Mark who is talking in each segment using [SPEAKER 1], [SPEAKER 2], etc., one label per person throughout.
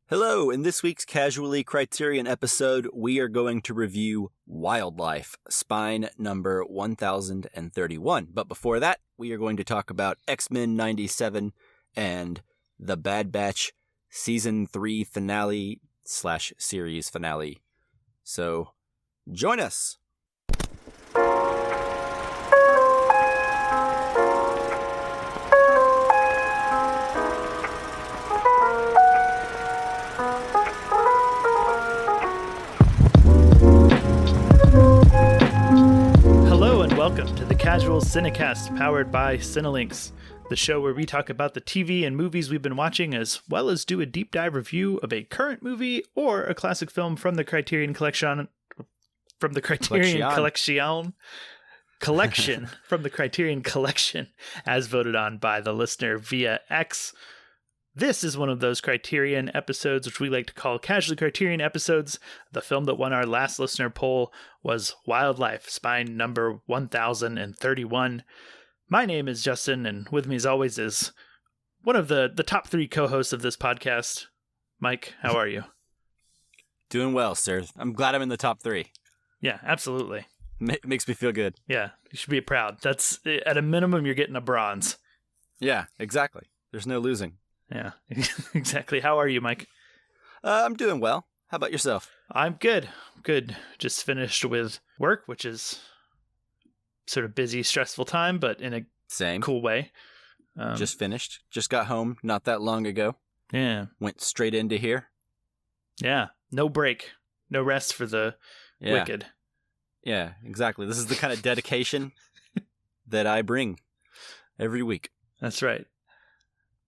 [SPEAKER 1] Hello, in this week's Casually Criterion episode, we are going to review Wildlife, spine number 1031. But before that, we are going to talk about X-Men 97 and The Bad Batch Season 3 finale / series finale. So, join us!
[SPEAKER 2] Welcome to the Casual Cinecast, powered by Cinelinx, the show where we talk about the TV and movies we've been watching, as well as do a deep dive review of a current movie or a classic film from the Criterion Collection, from the Criterion Collection, as voted on by the listener via X. This is one of those Criterion episodes, which we like to call Casually Criterion episodes. The film that won our last listener poll was Wildlife, spine number 1031. My name is Justin, and with me as always is one of the top three co-hosts of this podcast. Mike, how are you?
[SPEAKER 1] Doing well, sir. I'm glad I'm in the top three.
[SPEAKER 2] Yeah, absolutely.
[SPEAKER 1] Makes me feel good.
[SPEAKER 2] Yeah, you should be proud. That's, at a minimum, you're getting a bronze.
[SPEAKER 1] Yeah, exactly. There's no losing.
[SPEAKER 2] Yeah, exactly. How are you, Mike?
[SPEAKER 1] I'm doing well. How about yourself?
[SPEAKER 2] I'm good. Good. Just finished with work, which is sort of busy, stressful time, but in a cool way.
[SPEAKER 1] Just finished. Just got home not that long ago.
[SPEAKER 2] Yeah.
[SPEAKER 1] Went straight into here.
[SPEAKER 2] Yeah. No break. No rest for the wicked.
[SPEAKER 1] Yeah, exactly. This is the kind of dedication that I bring every week.
[SPEAKER 2] That's right.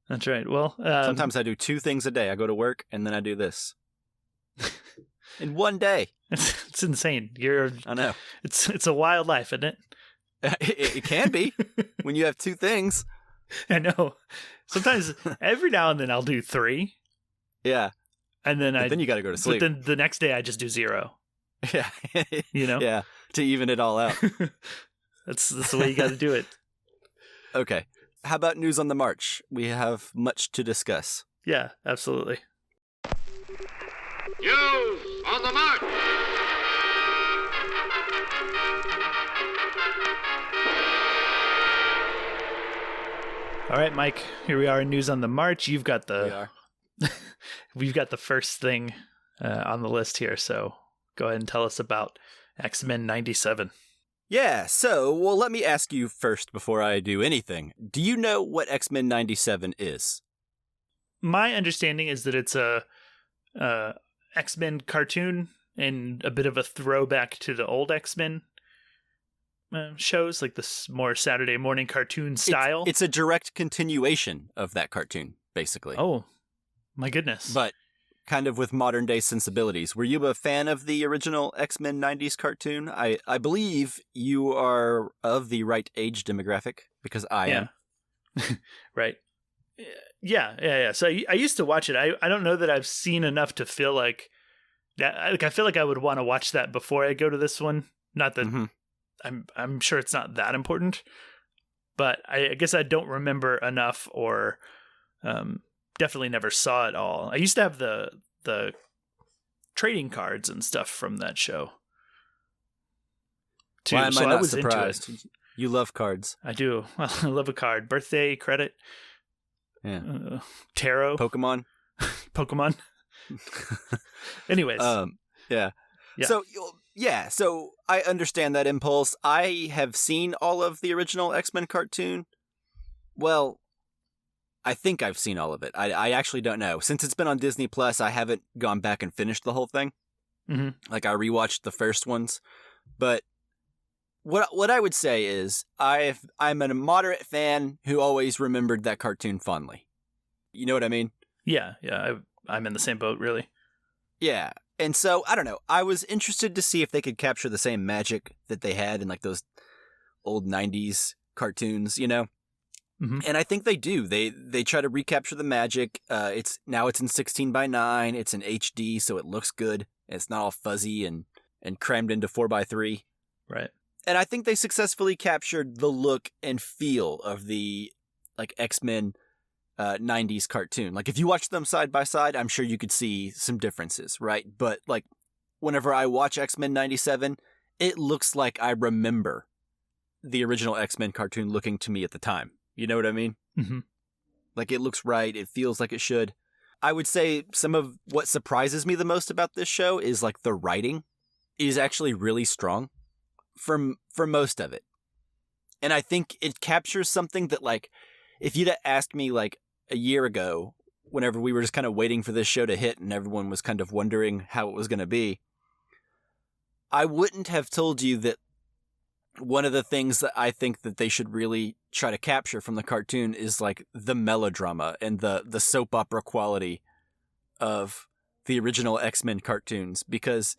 [SPEAKER 2] That's right. Well,
[SPEAKER 1] sometimes I do two things a day. I go to work and then I do this. In one day.
[SPEAKER 2] It's insane.
[SPEAKER 1] I know.
[SPEAKER 2] It's a wild life, isn't it?
[SPEAKER 1] It can be when you have two things.
[SPEAKER 2] I know. Sometimes every now and then I'll do three.
[SPEAKER 1] Yeah.
[SPEAKER 2] And then
[SPEAKER 1] then you got to go to sleep.
[SPEAKER 2] But then the next day I just do zero.
[SPEAKER 1] Yeah.
[SPEAKER 2] You know?
[SPEAKER 1] Yeah. To even it all out.
[SPEAKER 2] That's the way you got to do it.
[SPEAKER 1] Okay. How about news on the march? We have much to discuss.
[SPEAKER 2] Yeah, absolutely.
[SPEAKER 3] News on the march!
[SPEAKER 2] All right, Mike, here we are in News on the March. You've got we've got the first thing on the list here, so go ahead and tell us about X-Men 97.
[SPEAKER 1] Yeah, well, let me ask you first before I do anything. Do you know what X-Men 97 is?
[SPEAKER 2] My understanding is that it's a X-Men cartoon and a bit of a throwback to the old X-Men shows, like this more Saturday morning cartoon style.
[SPEAKER 1] It's a direct continuation of that cartoon, basically.
[SPEAKER 2] Oh, my goodness.
[SPEAKER 1] But kind of with modern day sensibilities. Were you a fan of the original X-Men 90s cartoon? I believe you are of the right age demographic, because I am.
[SPEAKER 2] Right. Yeah. So I used to watch it. I don't know that I've seen enough to feel like that. I feel like I would want to watch that before I go to this one. Not that I'm sure it's not that important, but I guess I don't remember enough, or definitely never saw it all. I used to have the trading cards and stuff from that show too.
[SPEAKER 1] Why am
[SPEAKER 2] so
[SPEAKER 1] I not
[SPEAKER 2] was
[SPEAKER 1] surprised?
[SPEAKER 2] Into it.
[SPEAKER 1] You love cards.
[SPEAKER 2] I do. Well, I love a card. Birthday credit.
[SPEAKER 1] Yeah.
[SPEAKER 2] Tarot.
[SPEAKER 1] Pokemon.
[SPEAKER 2] Anyways.
[SPEAKER 1] Yeah. So I understand that impulse. I have seen all of the original X-Men cartoon. Well, I think I've seen all of it. I actually don't know. Since it's been on Disney Plus, I haven't gone back and finished the whole thing.
[SPEAKER 2] Mm-hmm.
[SPEAKER 1] Like, I rewatched the first ones. But what I would say is I'm a moderate fan who always remembered that cartoon fondly. You know what I mean?
[SPEAKER 2] Yeah. I'm in the same boat, really.
[SPEAKER 1] Yeah. And so, I don't know. I was interested to see if they could capture the same magic that they had in, like, those old 90s cartoons, you know?
[SPEAKER 2] Mm-hmm.
[SPEAKER 1] And I think they do. They try to recapture the magic. It's in 16:9. It's in HD, so it looks good. It's not all fuzzy and crammed into 4:3.
[SPEAKER 2] Right.
[SPEAKER 1] And I think they successfully captured the look and feel of the, like, X-Men 90s cartoon. Like, if you watch them side by side, I'm sure you could see some differences, right? But, like, whenever I watch X-Men 97, it looks like I remember the original X-Men cartoon looking to me at the time. You know what I mean?
[SPEAKER 2] Mm-hmm.
[SPEAKER 1] Like, it looks right. It feels like it should. I would say some of what surprises me the most about this show is, like, the writing is actually really strong for most of it. And I think it captures something that, like, if you'd have asked me, like, a year ago, whenever we were just kind of waiting for this show to hit and everyone was kind of wondering how it was going to be, I wouldn't have told you that one of the things that I think that they should really try to capture from the cartoon is, like, the melodrama and the soap opera quality of the original X-Men cartoons, because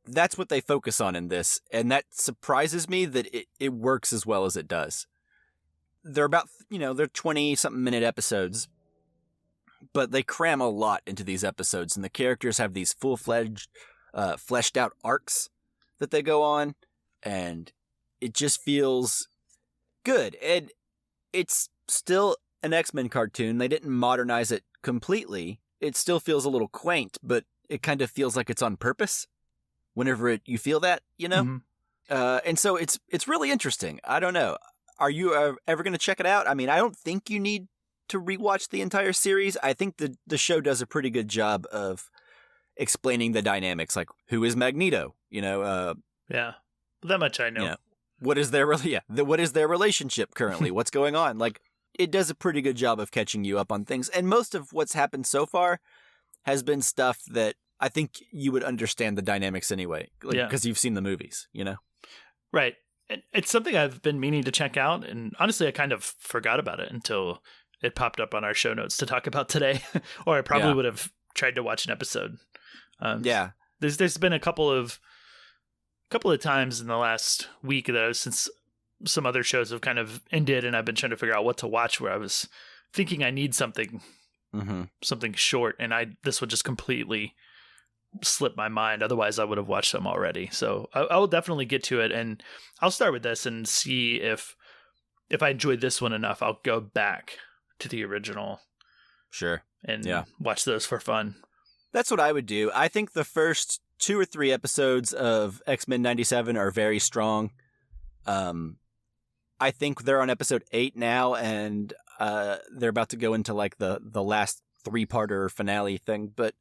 [SPEAKER 1] that's what they focus on in this, and that surprises me that it works as well as it does. They're about, they're 20-something minute episodes, but they cram a lot into these episodes, and the characters have these full-fledged, fleshed out arcs that they go on, and it just feels good. And it's still an X-Men cartoon. They didn't modernize it completely. It still feels a little quaint, but it kind of feels like it's on purpose whenever you feel that,
[SPEAKER 2] Mm-hmm.
[SPEAKER 1] And so it's really interesting. I don't know. Are you ever going to check it out? I mean, I don't think you need to rewatch the entire series. I think the show does a pretty good job of explaining the dynamics, like, who is Magneto?
[SPEAKER 2] Yeah, that much I know.
[SPEAKER 1] What is their what is their relationship currently? What's going on? Like, it does a pretty good job of catching you up on things. And most of what's happened so far has been stuff that I think you would understand the dynamics anyway, because you've seen the movies,
[SPEAKER 2] Right. It's something I've been meaning to check out, and honestly, I kind of forgot about it until it popped up on our show notes to talk about today, or I probably would have tried to watch an episode. There's been a couple of times in the last week that since some other shows have kind of ended, and I've been trying to figure out what to watch, where I was thinking I need something short, and this would just completely slip my mind. Otherwise, I would have watched them already. So I will definitely get to it, and I'll start with this and see if I enjoyed this one enough, I'll go back to the original.
[SPEAKER 1] Sure.
[SPEAKER 2] And watch those for fun.
[SPEAKER 1] That's what I would do. I think the first 2 or 3 episodes of X-Men 97 are very strong. I think they're on episode 8 now, and they're about to go into, like, the last 3-parter finale thing, but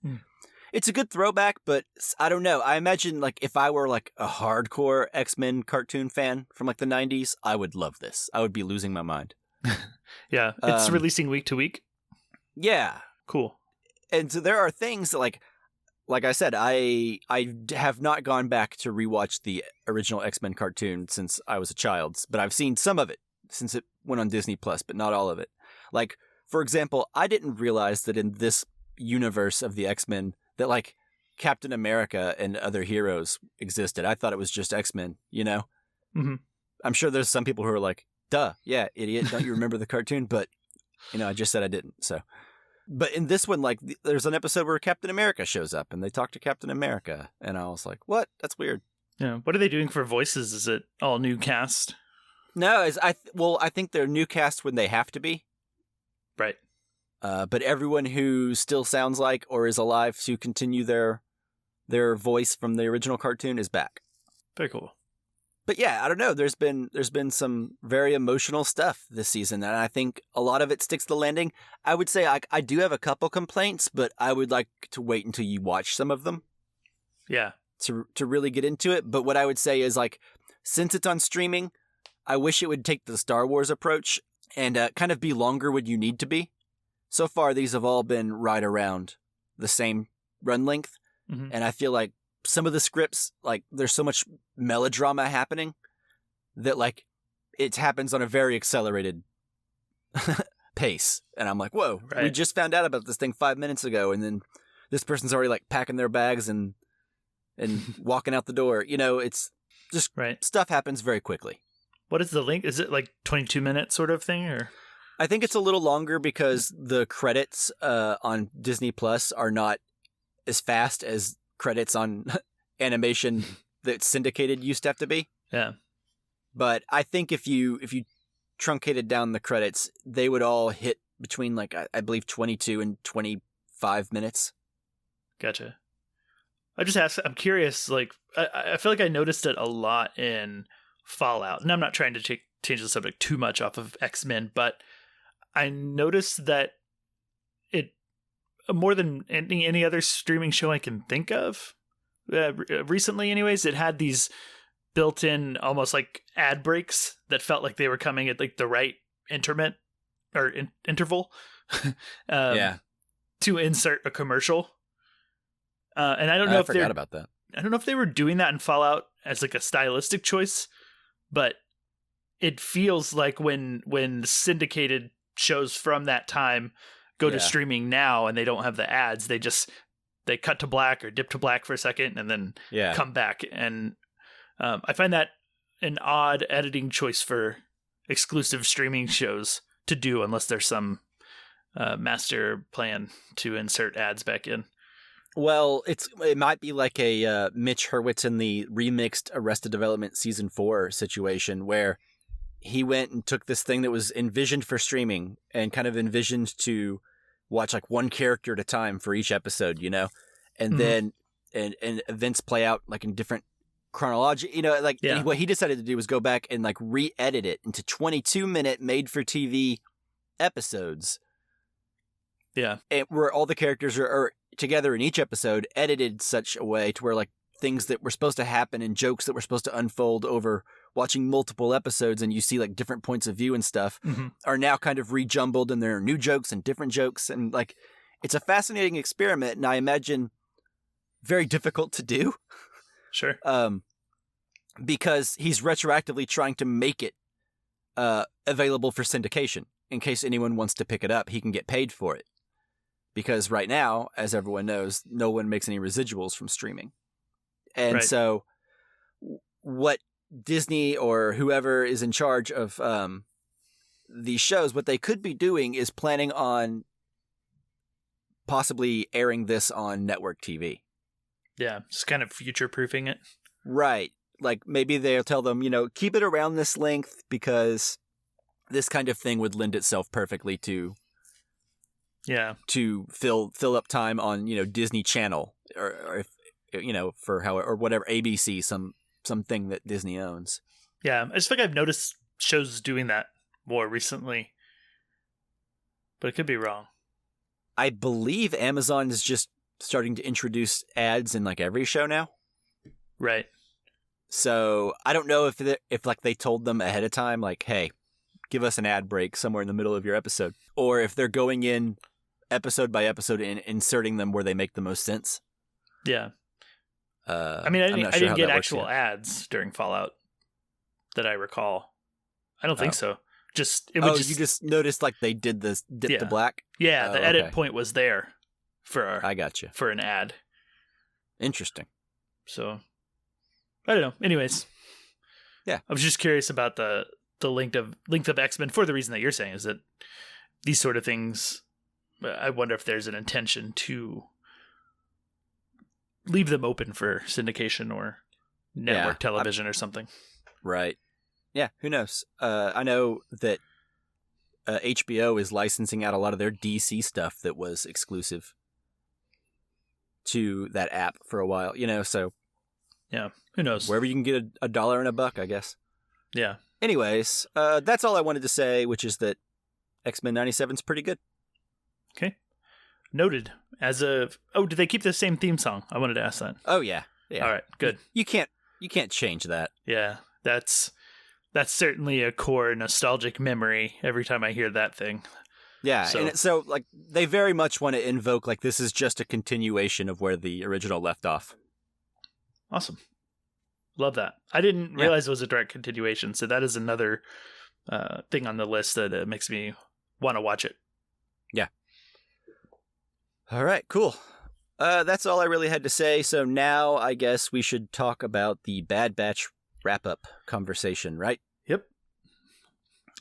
[SPEAKER 1] it's a good throwback. But I don't know. I imagine, like, if I were, like, a hardcore X-Men cartoon fan from, like, the 90s, I would love this. I would be losing my mind.
[SPEAKER 2] Yeah. It's releasing week to week?
[SPEAKER 1] Yeah.
[SPEAKER 2] Cool.
[SPEAKER 1] And so there are things that, like I said, I have not gone back to rewatch the original X-Men cartoon since I was a child, but I've seen some of it since it went on Disney Plus, but not all of it. Like, for example, I didn't realize that in this universe of the X-Men that, like, Captain America and other heroes existed. I thought it was just X-Men,
[SPEAKER 2] Mm-hmm.
[SPEAKER 1] I'm sure there's some people who are like, duh, yeah, idiot, don't you remember the cartoon? But, I just said I didn't, so. But in this one, like, there's an episode where Captain America shows up, and they talk to Captain America, and I was like, what? That's weird.
[SPEAKER 2] Yeah. What are they doing for voices? Is it all new cast?
[SPEAKER 1] No, I think they're new cast when they have to be.
[SPEAKER 2] Right.
[SPEAKER 1] But everyone who still sounds like or is alive to continue their voice from the original cartoon is back.
[SPEAKER 2] Very cool.
[SPEAKER 1] But yeah, I don't know. There's been some very emotional stuff this season, and I think a lot of it sticks the landing. I would say I do have a couple complaints, but I would like to wait until you watch some of them.
[SPEAKER 2] Yeah.
[SPEAKER 1] To really get into it. But what I would say is, like, since it's on streaming, I wish it would take the Star Wars approach and kind of be longer when you need to be. So far, these have all been right around the same run length, and I feel like some of the scripts, like, there's so much melodrama happening that, like, it happens on a very accelerated pace. And I'm like, whoa, we just found out about this thing 5 minutes ago, and then this person's already, like, packing their bags and walking out the door. It's just stuff happens very quickly.
[SPEAKER 2] What is the length? Is it like 22 minutes sort of thing, or?
[SPEAKER 1] I think it's a little longer because the credits on Disney Plus are not as fast as credits on animation that syndicated used to have to be.
[SPEAKER 2] Yeah.
[SPEAKER 1] But I think if you truncated down the credits, they would all hit between like I believe 22 and 25 minutes.
[SPEAKER 2] Gotcha. I'm curious, like, I feel like I noticed it a lot in Fallout, and I'm not trying to change the subject too much off of X-Men, but I noticed that it, more than any other streaming show I can think of, recently anyways, it had these built-in almost like ad breaks that felt like they were coming at like the right interval to insert a commercial. And I don't know if
[SPEAKER 1] I forgot about that.
[SPEAKER 2] I don't know if they were doing that in Fallout as like a stylistic choice, but it feels like when syndicated shows from that time go to streaming now and they don't have the ads, they cut to black or dip to black for a second and then come back. And I find that an odd editing choice for exclusive streaming shows to do, unless there's some master plan to insert ads back in.
[SPEAKER 1] Well, it might be like a Mitch Hurwitz in the remixed Arrested Development Season 4 situation where he went and took this thing that was envisioned for streaming and kind of envisioned to watch like one character at a time for each episode, you know, and then and events play out like in different chronology, you know, like what he decided to do was go back and like re-edit it into 22-minute made-for-TV episodes.
[SPEAKER 2] Yeah.
[SPEAKER 1] And where all the characters are together in each episode, edited such a way to where like things that were supposed to happen and jokes that were supposed to unfold over watching multiple episodes and you see like different points of view and stuff are now kind of rejumbled and there are new jokes and different jokes. And like, it's a fascinating experiment and I imagine very difficult to do.
[SPEAKER 2] Sure.
[SPEAKER 1] Because he's retroactively trying to make it available for syndication in case anyone wants to pick it up. He can get paid for it. Because right now, as everyone knows, no one makes any residuals from streaming. And so what Disney or whoever is in charge of these shows, what they could be doing is planning on possibly airing this on network TV.
[SPEAKER 2] Yeah, just kind of future-proofing it.
[SPEAKER 1] Right. Like maybe they'll tell them, you know, keep it around this length because this kind of thing would lend itself perfectly to fill up time on, you know, Disney Channel or if, you know, for how or whatever ABC, something that Disney owns.
[SPEAKER 2] Yeah, I just think I've noticed shows doing that more recently, but it could be wrong.
[SPEAKER 1] I believe Amazon is just starting to introduce ads in like every show now.
[SPEAKER 2] Right.
[SPEAKER 1] So I don't know if like they told them ahead of time, like, hey, give us an ad break somewhere in the middle of your episode, or if they're going in episode by episode and inserting them where they make the most sense.
[SPEAKER 2] Yeah. I mean, I didn't get actual ads during Fallout that I recall. I don't think so. You
[SPEAKER 1] just noticed like they did this dip to black?
[SPEAKER 2] Yeah, the edit point was there
[SPEAKER 1] I got you.
[SPEAKER 2] For an ad.
[SPEAKER 1] Interesting.
[SPEAKER 2] So, I don't know. Anyways.
[SPEAKER 1] Yeah.
[SPEAKER 2] I was just curious about the length of X-Men for the reason that you're saying is that these sort of things, I wonder if there's an intention to leave them open for syndication or network television or something.
[SPEAKER 1] Right. Yeah, who knows? I know that HBO is licensing out a lot of their DC stuff that was exclusive to that app for a while, you know, so.
[SPEAKER 2] Yeah, who knows?
[SPEAKER 1] Wherever you can get a $1 and $1, I guess.
[SPEAKER 2] Yeah.
[SPEAKER 1] Anyways, that's all I wanted to say, which is that X-Men 97 is pretty good.
[SPEAKER 2] Okay. Noted. Did they keep the same theme song? I wanted to ask that.
[SPEAKER 1] Oh, yeah.
[SPEAKER 2] All right, good.
[SPEAKER 1] You can't change that.
[SPEAKER 2] Yeah, that's certainly a core nostalgic memory every time I hear that thing.
[SPEAKER 1] Yeah, and so like they very much want to invoke like this is just a continuation of where the original left off.
[SPEAKER 2] Awesome. Love that. I didn't realize it was a direct continuation, so that is another thing on the list that makes me want to watch it.
[SPEAKER 1] Yeah. All right, cool. That's all I really had to say, so now I guess we should talk about the Bad Batch wrap-up conversation, right?
[SPEAKER 2] Yep.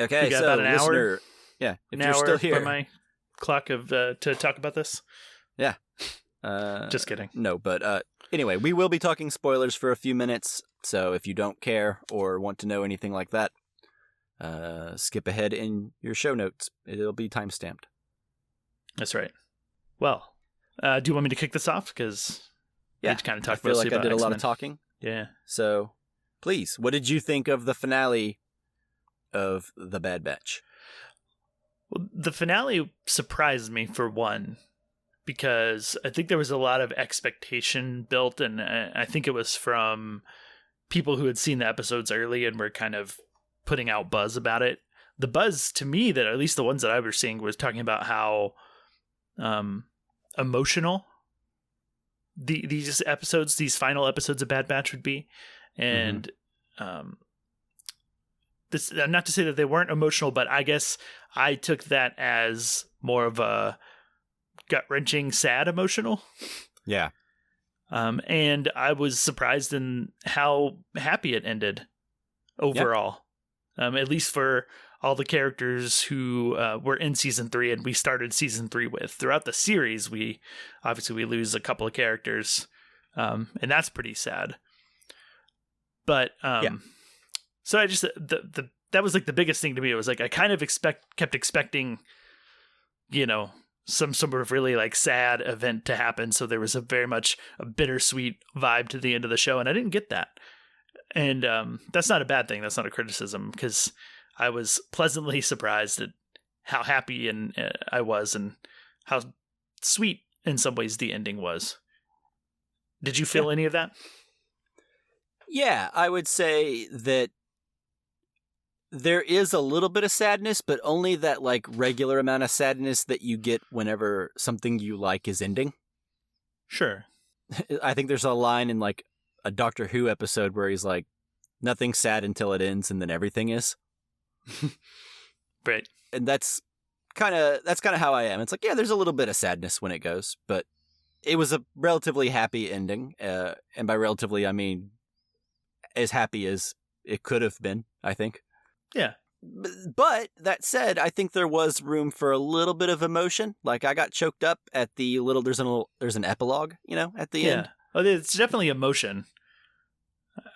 [SPEAKER 1] Okay,
[SPEAKER 2] we got
[SPEAKER 1] so
[SPEAKER 2] about an
[SPEAKER 1] listener,
[SPEAKER 2] hour.
[SPEAKER 1] Yeah, if
[SPEAKER 2] an
[SPEAKER 1] you're
[SPEAKER 2] hour
[SPEAKER 1] still here.
[SPEAKER 2] by my clock of to talk about this.
[SPEAKER 1] Yeah.
[SPEAKER 2] Just kidding.
[SPEAKER 1] No, but anyway, we will be talking spoilers for a few minutes, so if you don't care or want to know anything like that, skip ahead in your show notes. It'll be timestamped.
[SPEAKER 2] That's right. Well, do you want me to kick this off? Because
[SPEAKER 1] yeah,
[SPEAKER 2] I kind of talked
[SPEAKER 1] I feel
[SPEAKER 2] mostly
[SPEAKER 1] like I did
[SPEAKER 2] about
[SPEAKER 1] a lot of
[SPEAKER 2] X-Men.
[SPEAKER 1] talking.
[SPEAKER 2] Yeah.
[SPEAKER 1] So, please, what did you think of the finale of The Bad Batch?
[SPEAKER 2] Well, the finale surprised me for one, because I think there was a lot of expectation built, and I think it was from people who had seen the episodes early and were kind of putting out buzz about it. The buzz, to me, that at least the ones that I was seeing, was talking about how emotional these episodes, these final episodes of Bad Batch would be. And this, not to say that they weren't emotional, but I guess I took that as more of a gut-wrenching, sad emotional.
[SPEAKER 1] Yeah.
[SPEAKER 2] And I was surprised in how happy it ended overall. At least for all the characters who were in season 3 and we started season 3 with. Throughout the series, we lose a couple of characters, and that's pretty sad. But so I just that was like the biggest thing to me. It was like I kind of kept expecting, some sort of really like sad event to happen. So there was very much a bittersweet vibe to the end of the show, and I didn't get that. And that's not a bad thing. That's not a criticism, because I was pleasantly surprised at how happy I was and how sweet in some ways the ending was. Did you feel any of that?
[SPEAKER 1] Yeah, I would say that there is a little bit of sadness, but only that like regular amount of sadness that you get whenever something you like is ending.
[SPEAKER 2] Sure.
[SPEAKER 1] I think there's a line in like a Doctor Who episode where he's like, nothing's sad until it ends, and then everything is.
[SPEAKER 2] Right.
[SPEAKER 1] And that's kind of how I am. It's like, yeah, there's a little bit of sadness when it goes, but it was a relatively happy ending. And by relatively, I mean as happy as it could have been, I think.
[SPEAKER 2] Yeah.
[SPEAKER 1] But that said, I think there was room for a little bit of emotion. Like I got choked up at the there's an epilogue, at the end.
[SPEAKER 2] Oh, it's definitely emotion.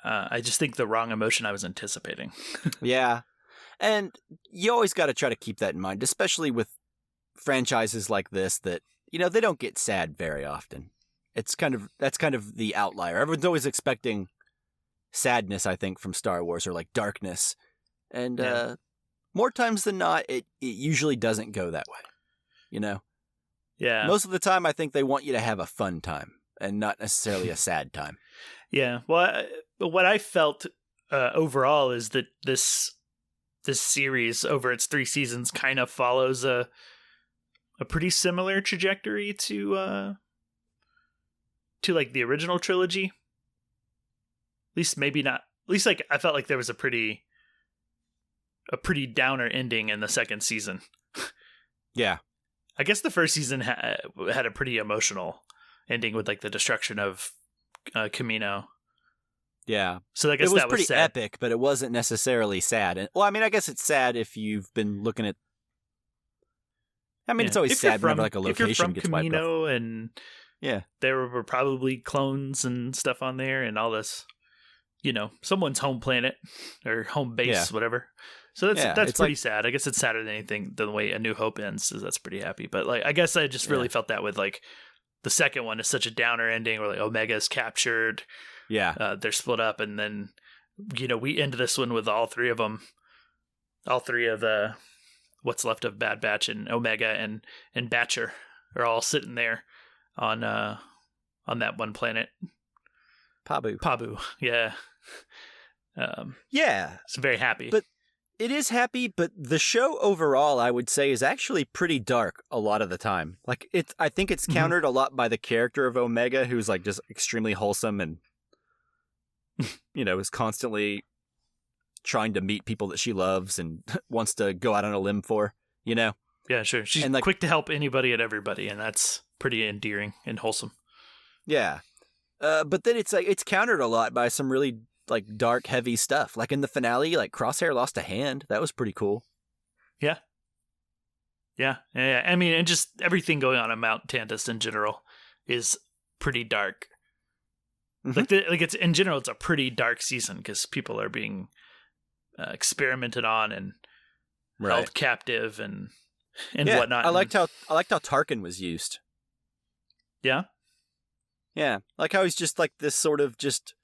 [SPEAKER 2] I just think the wrong emotion I was anticipating.
[SPEAKER 1] Yeah. And you always got to try to keep that in mind, especially with franchises like this that, they don't get sad very often. That's kind of the outlier. Everyone's always expecting sadness, I think, from Star Wars, or like darkness. And more times than not, it usually doesn't go that way,
[SPEAKER 2] Yeah.
[SPEAKER 1] Most of the time, I think they want you to have a fun time and not necessarily a sad time.
[SPEAKER 2] Yeah. Well, what I felt overall is that this series over its 3 seasons kind of follows a pretty similar trajectory to like the original trilogy. At least maybe not. At least like I felt like there was a pretty downer ending in the second season.
[SPEAKER 1] Yeah.
[SPEAKER 2] I guess the first season had a pretty emotional ending with like the destruction of Camino.
[SPEAKER 1] Yeah.
[SPEAKER 2] So I guess
[SPEAKER 1] it was
[SPEAKER 2] that
[SPEAKER 1] pretty
[SPEAKER 2] was sad.
[SPEAKER 1] epic, but it wasn't necessarily sad. And, well, I mean, I guess it's sad if you've been looking at. I mean, it's always sad whenever like a location gets wiped
[SPEAKER 2] Camino
[SPEAKER 1] off.
[SPEAKER 2] And
[SPEAKER 1] yeah,
[SPEAKER 2] there were probably clones and stuff on there, and all this, someone's home planet or home base, whatever. So that's pretty sad. I guess it's sadder than anything. The way A New Hope ends is that's pretty happy. But like, I guess I just really felt that with like the second one is such a downer ending where like Omega's captured.
[SPEAKER 1] Yeah.
[SPEAKER 2] They're split up, and then, we end this one with all three of them. All three of the what's left of Bad Batch and Omega and Batcher are all sitting there on that one planet.
[SPEAKER 1] Pabu.
[SPEAKER 2] Yeah.
[SPEAKER 1] Yeah.
[SPEAKER 2] It's very happy.
[SPEAKER 1] But it is happy, but the show overall, I would say, is actually pretty dark a lot of the time. Like I think it's countered a lot by the character of Omega, who's like just extremely wholesome and is constantly trying to meet people that she loves and wants to go out on a limb for, Yeah,
[SPEAKER 2] sure. She's
[SPEAKER 1] and, like,
[SPEAKER 2] quick to help anybody and everybody, and that's pretty endearing and wholesome.
[SPEAKER 1] Yeah. But then it's like it's countered a lot by some really like dark, heavy stuff. Like in the finale, like Crosshair lost a hand. That was pretty cool.
[SPEAKER 2] Yeah. I mean, and just everything going on at Mount Tantus in general is pretty dark. Mm-hmm. Like it's in general, it's a pretty dark season because people are being experimented on and held captive and whatnot.
[SPEAKER 1] I liked how Tarkin was used.
[SPEAKER 2] Yeah.
[SPEAKER 1] Yeah, like how he's just like this sort of just,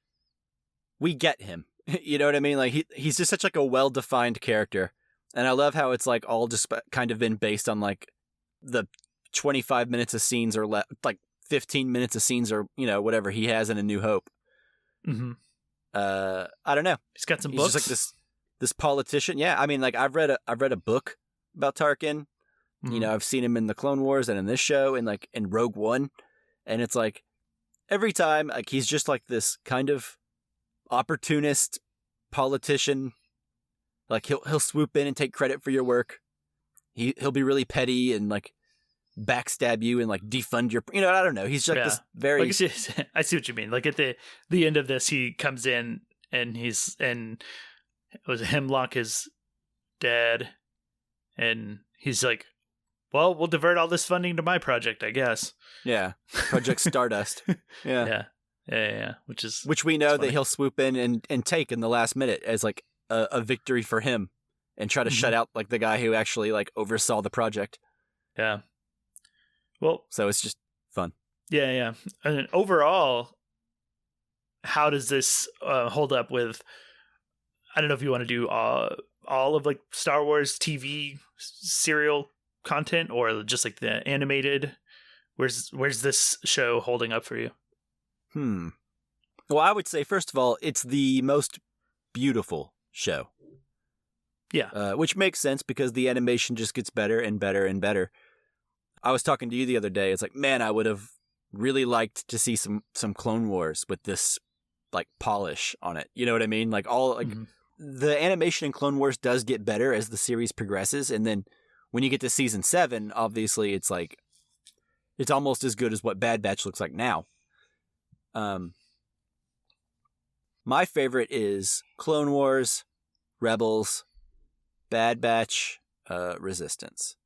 [SPEAKER 1] we get him. You know what I mean? Like he's just such like a well-defined character. And I love how it's like all just kind of been based on like the 25 minutes of scenes or like 15 minutes of scenes or, you know, whatever he has in A New Hope.
[SPEAKER 2] Mm-hmm.
[SPEAKER 1] I don't know.
[SPEAKER 2] He's got some
[SPEAKER 1] he's
[SPEAKER 2] books.
[SPEAKER 1] Just like this politician. Yeah, I mean, like I've read a book about Tarkin.
[SPEAKER 2] Mm-hmm.
[SPEAKER 1] You know, I've seen him in the Clone Wars and in this show and like in Rogue One. And it's like every time, like he's just like this kind of opportunist politician. Like he'll swoop in and take credit for your work. He'll be really petty and like backstab you and like defund your, you know, I don't know. He's like this very,
[SPEAKER 2] like, I see what you mean. Like at the end of this, he comes in and it was Hemlock, his dad, and he's like, well, we'll divert all this funding to my project, I guess.
[SPEAKER 1] Yeah. Project Stardust. Yeah.
[SPEAKER 2] Yeah. Which
[SPEAKER 1] we know that he'll swoop in and take in the last minute as like a victory for him and try to shut out like the guy who actually like oversaw the project.
[SPEAKER 2] Yeah. Well,
[SPEAKER 1] so it's just fun.
[SPEAKER 2] Yeah. And overall, how does this hold up with, I don't know if you want to do all of like Star Wars TV serial content or just like the animated? Where's this show holding up for you?
[SPEAKER 1] Well, I would say, first of all, it's the most beautiful show.
[SPEAKER 2] Yeah.
[SPEAKER 1] Which makes sense because the animation just gets better and better and better. I was talking to you the other day. It's like, man, I would have really liked to see some Clone Wars with this like polish on it. You know what I mean? Like the animation in Clone Wars does get better as the series progresses. And then when you get to season 7, obviously it's like, it's almost as good as what Bad Batch looks like now. My favorite is Clone Wars, Rebels, Bad Batch, Resistance.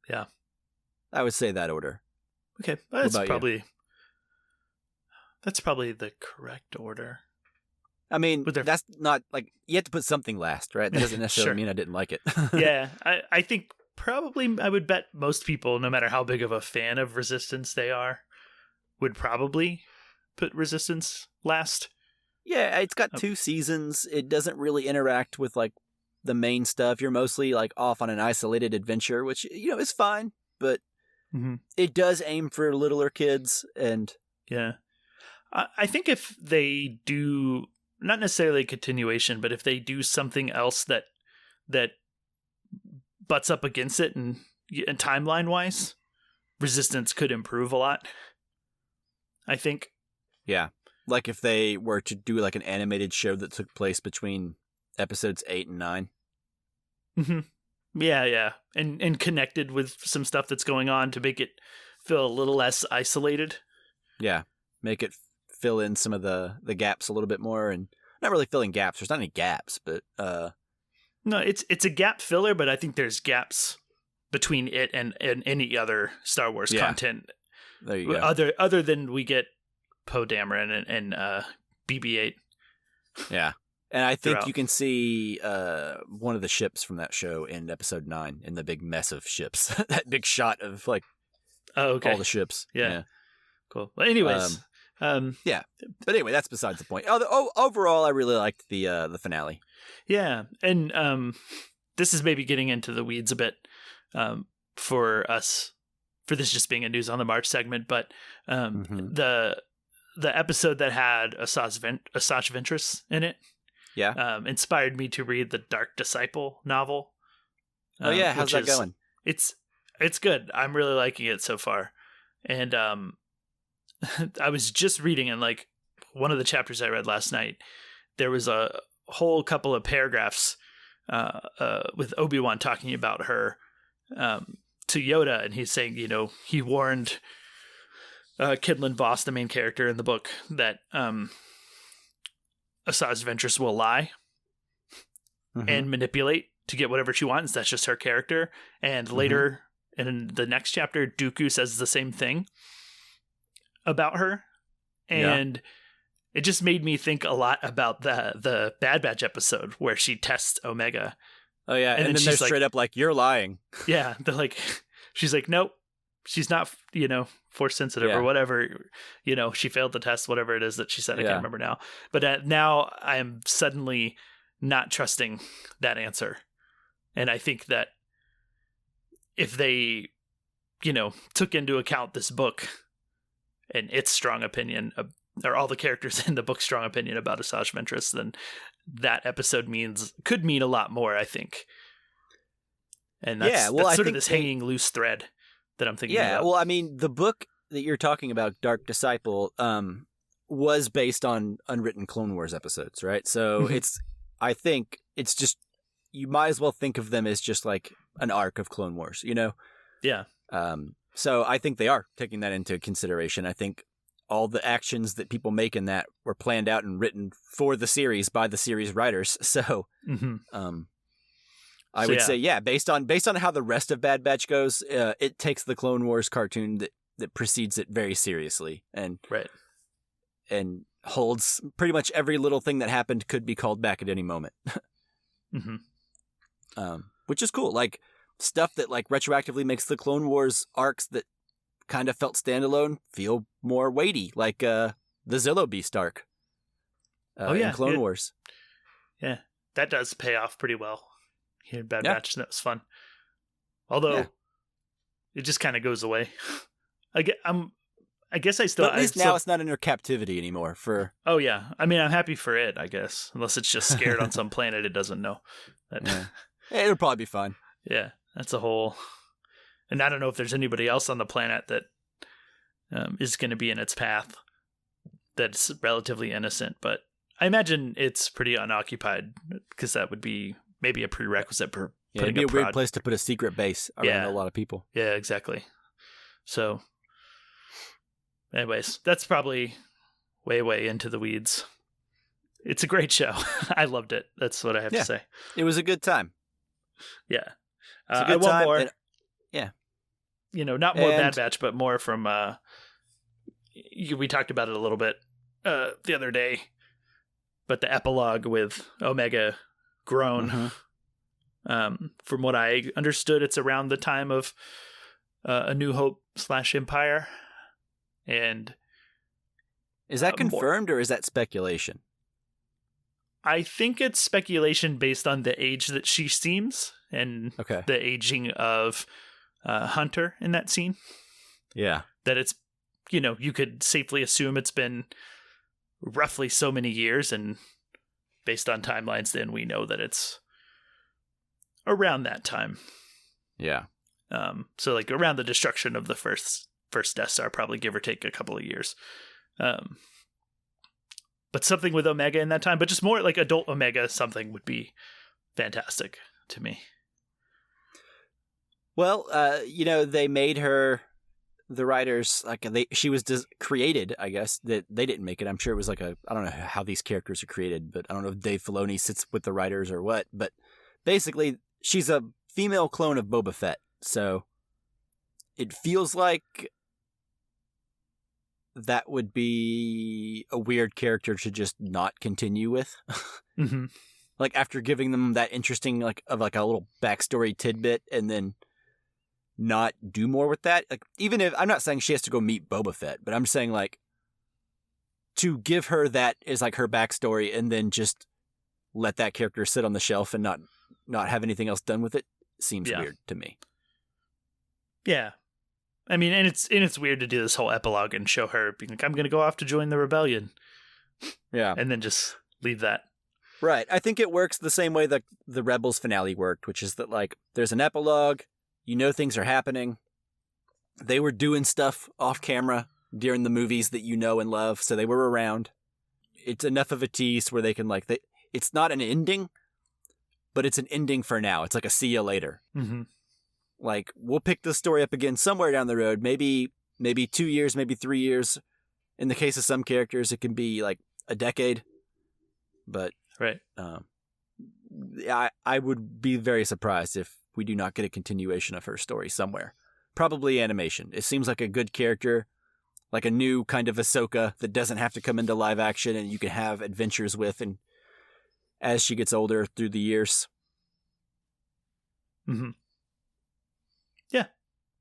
[SPEAKER 2] Yeah.
[SPEAKER 1] I would say that order.
[SPEAKER 2] Okay. That's probably the correct order.
[SPEAKER 1] I mean, that's not like, you have to put something last, right? That doesn't necessarily mean I didn't like it.
[SPEAKER 2] Yeah. I think probably I would bet most people, no matter how big of a fan of Resistance they are, would probably put Resistance last.
[SPEAKER 1] Yeah, it's got 2 seasons. It doesn't really interact with like the main stuff. You're mostly like off on an isolated adventure, which, you know, is fine, but it does aim for littler kids. And
[SPEAKER 2] yeah, I think if they do, not necessarily a continuation, but if they do something else that butts up against it and timeline wise, Resistance could improve a lot, I think.
[SPEAKER 1] Yeah. Like if they were to do like an animated show that took place between episodes 8 and 9.
[SPEAKER 2] Yeah. And connected with some stuff that's going on to make it feel a little less isolated.
[SPEAKER 1] Yeah. Make it fill in some of the gaps a little bit more, and not really filling gaps. There's not any gaps, but
[SPEAKER 2] no, it's a gap filler, but I think there's gaps between it and any other Star Wars content.
[SPEAKER 1] There you go.
[SPEAKER 2] Other than we get Poe Dameron and BB-8.
[SPEAKER 1] Yeah. And I think you can see one of the ships from that show in episode 9 in the big mess of ships. That big shot of like all the ships.
[SPEAKER 2] Yeah. Cool. Well, anyways.
[SPEAKER 1] Yeah. But anyway, that's besides the point. Overall, I really liked the finale.
[SPEAKER 2] Yeah. And this is maybe getting into the weeds a bit for us, for this just being a News on the March segment, but the episode that had Asajj Ventress in it, inspired me to read the Dark Disciple novel.
[SPEAKER 1] Oh yeah, how's that going?
[SPEAKER 2] It's good. I'm really liking it so far, and I was just reading, and like one of the chapters I read last night, there was a whole couple of paragraphs with Obi-Wan talking about her to Yoda, and he's saying, you know, he warned Kidlin Voss, the main character in the book, that Asajj Ventress will lie and manipulate to get whatever she wants. That's just her character. And later in the next chapter, Dooku says the same thing about her. And it just made me think a lot about the Bad Batch episode where she tests Omega.
[SPEAKER 1] Oh yeah, and then they're straight up like, "You're lying."
[SPEAKER 2] Yeah, they're like, she's like, "Nope, she's not, force sensitive or whatever. She failed the test, whatever it is that she said. I can't remember now. But now I am suddenly not trusting that answer, and I think that if they, took into account this book and its strong opinion or all the characters in the book's strong opinion about Asajj Ventress, then that episode could mean a lot more, I think. And that's sort of this hanging loose thread that I'm thinking about.
[SPEAKER 1] Yeah, well, I mean, the book that you're talking about, Dark Disciple, was based on unwritten Clone Wars episodes, right? So I think it's just, you might as well think of them as just like an arc of Clone Wars,
[SPEAKER 2] Yeah.
[SPEAKER 1] So I think they are taking that into consideration. I think all the actions that people make in that were planned out and written for the series by the series writers. So, I would say, based on how the rest of Bad Batch goes, it takes the Clone Wars cartoon that precedes it very seriously and holds pretty much every little thing that happened could be called back at any moment. Which is cool. Like stuff that like retroactively makes the Clone Wars arcs that kind of felt standalone feel more weighty, like the Zillo Beast arc in Clone Wars.
[SPEAKER 2] Yeah, that does pay off pretty well here in Bad Batch. That was fun. Although it just kind of goes away. I guess I still.
[SPEAKER 1] But at least now it's not in her captivity anymore.
[SPEAKER 2] Oh yeah, I mean I'm happy for it. I guess unless it's just scared on some planet it doesn't know.
[SPEAKER 1] It'll probably be fine.
[SPEAKER 2] Yeah, that's a whole. And I don't know if there's anybody else on the planet that is going to be in its path that's relatively innocent. But I imagine it's pretty unoccupied because that would be maybe a prerequisite for
[SPEAKER 1] it'd be a weird place to put a secret base around a lot of people.
[SPEAKER 2] Yeah, exactly. So, anyways, that's probably way into the weeds. It's a great show. I loved it. That's what I have to say.
[SPEAKER 1] It was a good time.
[SPEAKER 2] Yeah.
[SPEAKER 1] It's a good time.
[SPEAKER 2] More.
[SPEAKER 1] And,
[SPEAKER 2] not more Bad Batch, but more from, we talked about it a little bit the other day, but the epilogue with Omega grown. From what I understood, it's around the time of A New Hope / Empire. And
[SPEAKER 1] is that confirmed or is that speculation?
[SPEAKER 2] I think it's speculation based on the age that she seems and the aging of Hunter in that scene.
[SPEAKER 1] Yeah.
[SPEAKER 2] That it's, you could safely assume it's been roughly so many years, and based on timelines, then we know that it's around that time.
[SPEAKER 1] Yeah.
[SPEAKER 2] So like around the destruction of the first Death Star, probably give or take a couple of years. But something with Omega in that time, but just more like adult Omega, something would be fantastic to me.
[SPEAKER 1] Well, they made her, the writers, she was created, I guess, that they didn't make it. I'm sure it was I don't know how these characters are created, but I don't know if Dave Filoni sits with the writers or what, but basically she's a female clone of Boba Fett. So it feels like that would be a weird character to just not continue with. Like after giving them that interesting, a little backstory tidbit and then not do more with that. Like, even if I'm not saying she has to go meet Boba Fett, but I'm saying to give her that is her backstory and then just let that character sit on the shelf and not have anything else done with it seems weird to me.
[SPEAKER 2] Yeah. I mean, and it's weird to do this whole epilogue and show her being like, I'm going to go off to join the rebellion.
[SPEAKER 1] Yeah.
[SPEAKER 2] And then just leave that.
[SPEAKER 1] Right. I think it works the same way that the Rebels finale worked, which is that there's an epilogue, things are happening. They were doing stuff off camera during the movies that you know and love, so they were around. It's enough of a tease where they can it's not an ending, but it's an ending for now. It's like a see you later. We'll pick this story up again somewhere down the road, maybe 2 years, maybe 3 years. In the case of some characters, it can be a decade. But
[SPEAKER 2] right,
[SPEAKER 1] I would be very surprised if we do not get a continuation of her story somewhere. Probably animation. It seems like a good character like a new kind of Ahsoka that doesn't have to come into live action and you can have adventures with, and as she gets older through the years.
[SPEAKER 2] Mm-hmm. Yeah.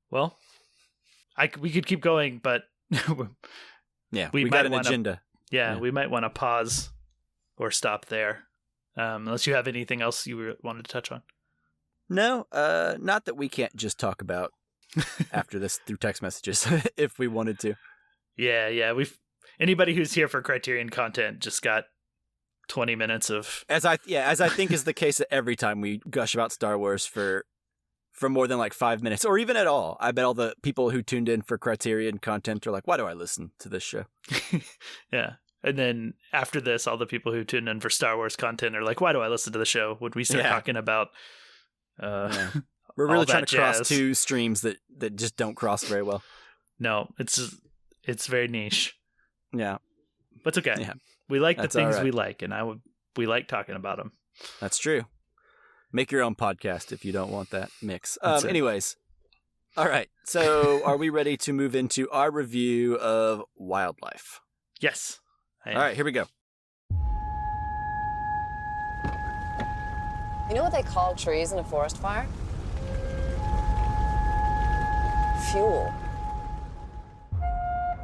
[SPEAKER 2] Well, we could keep going, but
[SPEAKER 1] yeah, we got an agenda.
[SPEAKER 2] Yeah, we might want to pause or stop there, unless you have anything else you wanted to touch on.
[SPEAKER 1] No, not that we can't just talk about after this through text messages if we wanted to.
[SPEAKER 2] Yeah. Anybody who's here for Criterion content just got 20 minutes of
[SPEAKER 1] as I think is the case every time we gush about Star Wars for more than like 5 minutes or even at all. I bet all the people who tuned in for Criterion content are like, why do I listen to this show?
[SPEAKER 2] Yeah. And then after this, all the people who tune in for Star Wars content are like, why do I listen to the show when we start talking about
[SPEAKER 1] we're really trying to cross two streams that just don't cross very well.
[SPEAKER 2] No, it's very niche.
[SPEAKER 1] Yeah.
[SPEAKER 2] But it's okay. Yeah. We like the things we like, and we like talking about them.
[SPEAKER 1] That's true. Make your own podcast if you don't want that mix. Anyways. All right. So are we ready to move into our review of Wildlife?
[SPEAKER 2] Yes.
[SPEAKER 1] All right, here we go.
[SPEAKER 3] You know what they call trees in a forest fire? Fuel.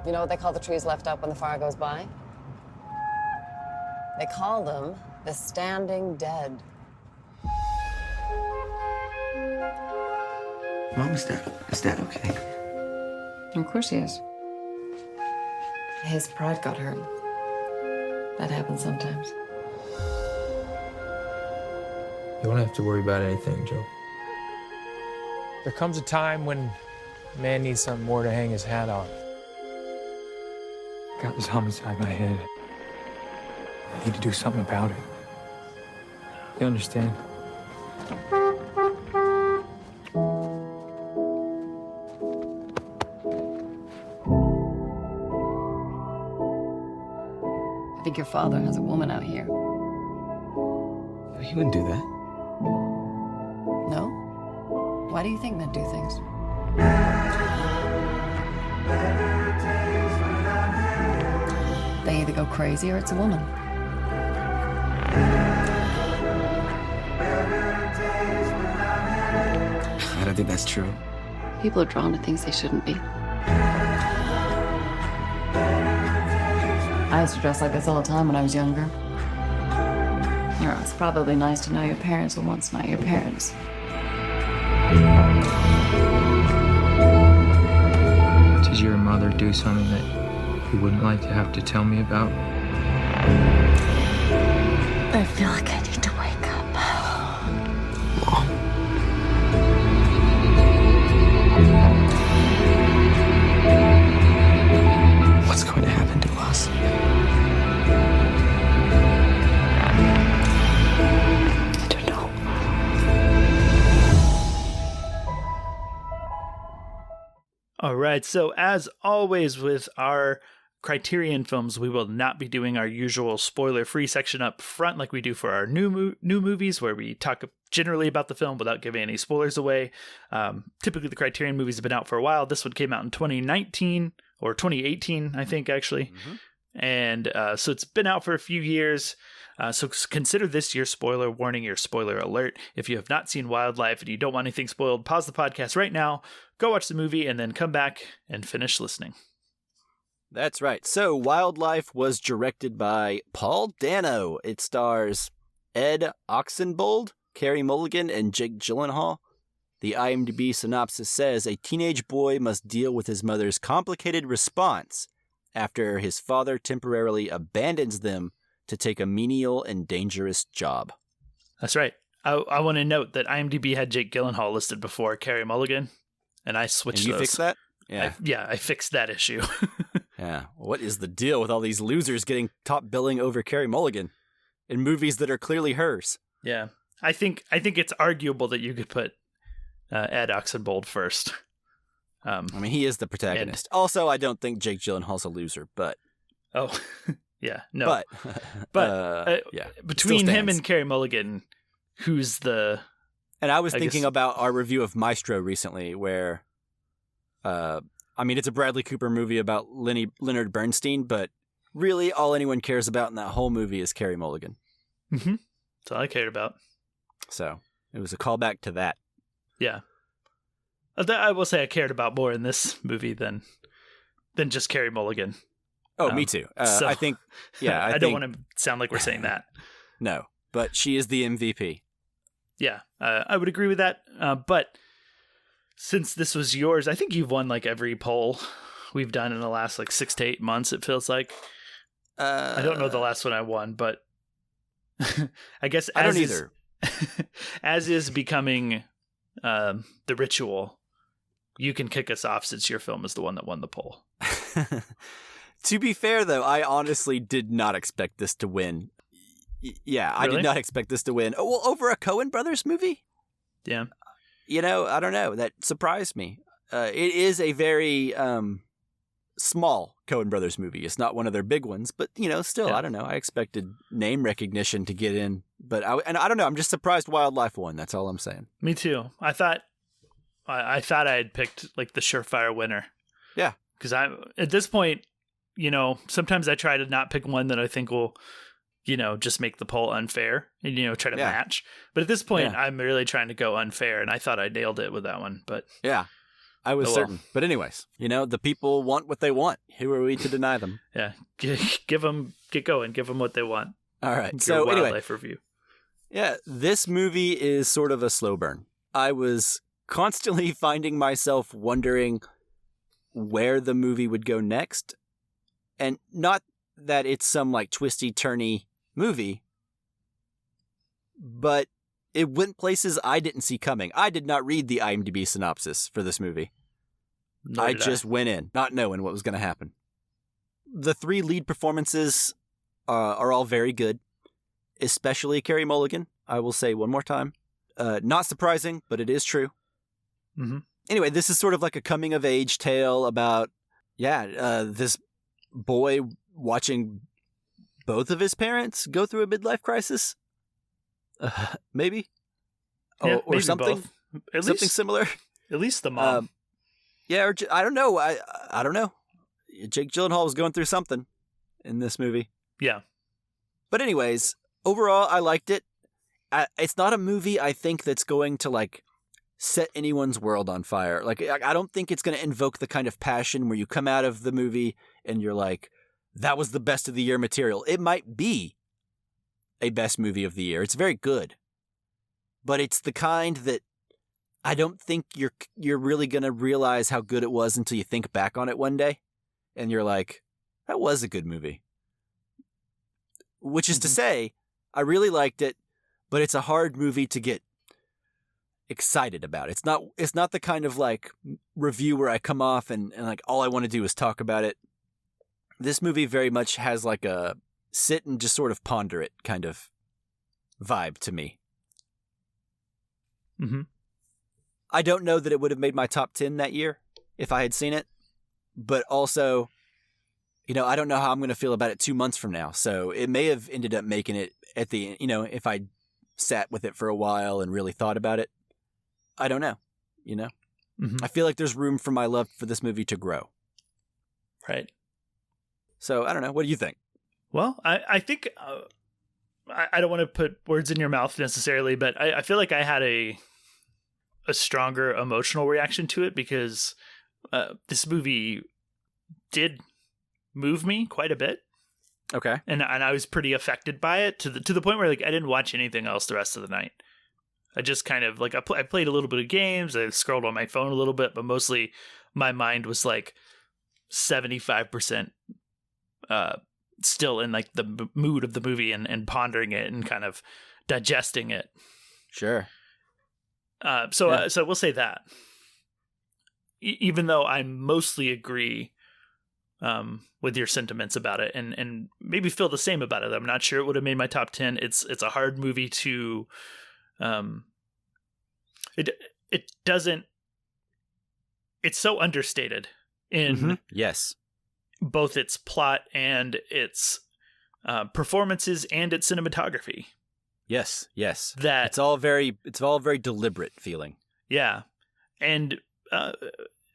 [SPEAKER 3] You know what they call the trees left up when the fire goes by? They call them the standing dead.
[SPEAKER 4] Mom, is Dad okay?
[SPEAKER 3] Of course he is. His pride got hurt. That happens sometimes.
[SPEAKER 5] You don't have to worry about anything, Joe. There comes a time when a man needs something more to hang his hat on. I got this homicide in my head. I need to do something about it. You understand?
[SPEAKER 3] I think your father has a woman out here.
[SPEAKER 4] He wouldn't do that.
[SPEAKER 3] No? Why do you think men do things? They either go crazy or it's a woman.
[SPEAKER 4] I don't think that's true.
[SPEAKER 3] People are drawn to things they shouldn't be. I used to dress like this all the time when I was younger. You know, it's probably nice to know your parents were once not your parents.
[SPEAKER 5] Did your mother do something that you wouldn't like to have to tell me about?
[SPEAKER 3] I feel like I need to wake up.
[SPEAKER 4] Mom. What's going to happen to us?
[SPEAKER 3] I don't know.
[SPEAKER 2] All right. So as always with our Criterion films, we will not be doing our usual spoiler-free section up front like we do for our new movies, where we talk generally about the film without giving any spoilers away. Typically, the Criterion movies have been out for a while. This one came out in 2019 or 2018, I think, actually. Mm-hmm. And so it's been out for a few years. So consider this your spoiler warning, your spoiler alert. If you have not seen Wildlife and you don't want anything spoiled, pause the podcast right now, go watch the movie, and then come back and finish listening.
[SPEAKER 1] That's right. So Wildlife was directed by Paul Dano. It stars Ed Oxenbould, Carey Mulligan, and Jake Gyllenhaal. The IMDb synopsis says a teenage boy must deal with his mother's complicated response after his father temporarily abandons them to take a menial and dangerous job.
[SPEAKER 2] That's right. I want to note that IMDb had Jake Gyllenhaal listed before Carey Mulligan, and I switched
[SPEAKER 1] and you
[SPEAKER 2] those.
[SPEAKER 1] Fixed that? Yeah.
[SPEAKER 2] I fixed that issue.
[SPEAKER 1] Yeah. What is the deal with all these losers getting top billing over Carey Mulligan in movies that are clearly hers?
[SPEAKER 2] Yeah. I think it's arguable that you could put Ed Oxenbould first.
[SPEAKER 1] I mean, he is the protagonist. Also, I don't think Jake Gyllenhaal's a loser, but...
[SPEAKER 2] Oh, yeah. No. But
[SPEAKER 1] yeah.
[SPEAKER 2] Between him and Carey Mulligan, who's the...
[SPEAKER 1] And I was thinking about our review of Maestro recently, where I mean, it's a Bradley Cooper movie about Leonard Bernstein, but really all anyone cares about in that whole movie is Carey Mulligan.
[SPEAKER 2] Mm-hmm. That's all I cared about.
[SPEAKER 1] So it was a callback to that.
[SPEAKER 2] Yeah. I will say I cared about more in this movie than just Carey Mulligan.
[SPEAKER 1] Oh, me too.
[SPEAKER 2] So,
[SPEAKER 1] I think, yeah.
[SPEAKER 2] I don't want to sound like we're saying that.
[SPEAKER 1] No, but she is the MVP.
[SPEAKER 2] Yeah, I would agree with that. But since this was yours, I think you've won like every poll we've done in the last like 6 to 8 months, it feels like. I don't know the last one I won, but I guess
[SPEAKER 1] I don't either.
[SPEAKER 2] As is becoming the ritual, you can kick us off since your film is the one that won the poll.
[SPEAKER 1] To be fair, though, I honestly did not expect this to win. Yeah, I
[SPEAKER 2] Really?
[SPEAKER 1] did not expect this to win. Oh, well, over a Coen Brothers movie?
[SPEAKER 2] Yeah.
[SPEAKER 1] You know, I don't know. That surprised me. It is a very small Coen Brothers movie. It's not one of their big ones, but, you know, still,
[SPEAKER 2] Yeah.
[SPEAKER 1] I don't know. I expected name recognition to get in. But I don't know. I'm just surprised Wildlife won. That's all I'm saying.
[SPEAKER 2] Me too. I thought I had picked like the surefire winner.
[SPEAKER 1] Yeah.
[SPEAKER 2] Because at this point, you know, sometimes I try to not pick one that I think will, you know, just make the poll unfair and, you know, try to
[SPEAKER 1] Yeah.
[SPEAKER 2] match. But at this point,
[SPEAKER 1] Yeah.
[SPEAKER 2] I'm really trying to go unfair, and I thought I nailed it with that one. But
[SPEAKER 1] Yeah, I was
[SPEAKER 2] Oh, well.
[SPEAKER 1] certain. But anyways, you know, the people want what they want. Who are we to deny them?
[SPEAKER 2] yeah, give them, get going, give them what they want.
[SPEAKER 1] All right.
[SPEAKER 2] Your
[SPEAKER 1] So anyway,
[SPEAKER 2] wildlife review.
[SPEAKER 1] yeah, this movie is sort of a slow burn. I was constantly finding myself wondering where the movie would go next. And not that it's some like twisty, turny movie, but it went places I didn't see coming. I did not read the IMDb synopsis for this movie.
[SPEAKER 2] Nor
[SPEAKER 1] I
[SPEAKER 2] did
[SPEAKER 1] just went in, not knowing what was going to happen. The 3 lead performances are all very good, especially Carey Mulligan. I will say one more time. Not surprising, but it is true.
[SPEAKER 2] Mm-hmm.
[SPEAKER 1] Anyway, this is sort of like a coming-of-age tale about, this boy watching both of his parents go through a midlife crisis. Maybe?
[SPEAKER 2] Yeah,
[SPEAKER 1] or
[SPEAKER 2] maybe
[SPEAKER 1] something.
[SPEAKER 2] both. At
[SPEAKER 1] Something
[SPEAKER 2] least,
[SPEAKER 1] similar.
[SPEAKER 2] at least the mom.
[SPEAKER 1] Yeah, or I don't know. I don't know. Jake Gyllenhaal was going through something in this movie.
[SPEAKER 2] Yeah.
[SPEAKER 1] But anyways, overall, I liked it. It's not a movie I think that's going to like set anyone's world on fire. Like, I don't think it's going to invoke the kind of passion where you come out of the movie and you're like, that was the best of the year material. It might be a best movie of the year. It's very good. But it's the kind that I don't think you're really going to realize how good it was until you think back on it one day. And you're like, that was a good movie. Which is to say, I really liked it, but it's a hard movie to get excited about. It's not the kind of like review where I come off and like all I want to do is talk about it. This movie very much has like a sit and just sort of ponder it kind of vibe to me.
[SPEAKER 2] Mm-hmm.
[SPEAKER 1] I don't know that it would have made my top 10 that year if I had seen it, but also, you know, I don't know how I'm going to feel about it 2 months from now. So it may have ended up making it at the, you know, if I sat with it for a while and really thought about it. I don't know, you know?
[SPEAKER 2] Mm-hmm.
[SPEAKER 1] I feel like there's room for my love for this movie to grow.
[SPEAKER 2] Right.
[SPEAKER 1] So I don't know. What do you think?
[SPEAKER 2] Well, I think I don't want to put words in your mouth necessarily, but I feel like I had a stronger emotional reaction to it because this movie did move me quite a bit.
[SPEAKER 1] Okay.
[SPEAKER 2] And I was pretty affected by it to the point where like I didn't watch anything else the rest of the night. I just kind of like I played a little bit of games. I scrolled on my phone a little bit, but mostly my mind was like 75% still in like the mood of the movie and pondering it and kind of digesting it.
[SPEAKER 1] Sure.
[SPEAKER 2] So we'll say that. Even though I mostly agree with your sentiments about it and maybe feel the same about it. I'm not sure it would have made my top 10. It's a hard movie to it doesn't, it's so understated in
[SPEAKER 1] Yes.
[SPEAKER 2] both its plot and its performances and its cinematography.
[SPEAKER 1] Yes. Yes.
[SPEAKER 2] That
[SPEAKER 1] it's all very deliberate feeling.
[SPEAKER 2] yeah. And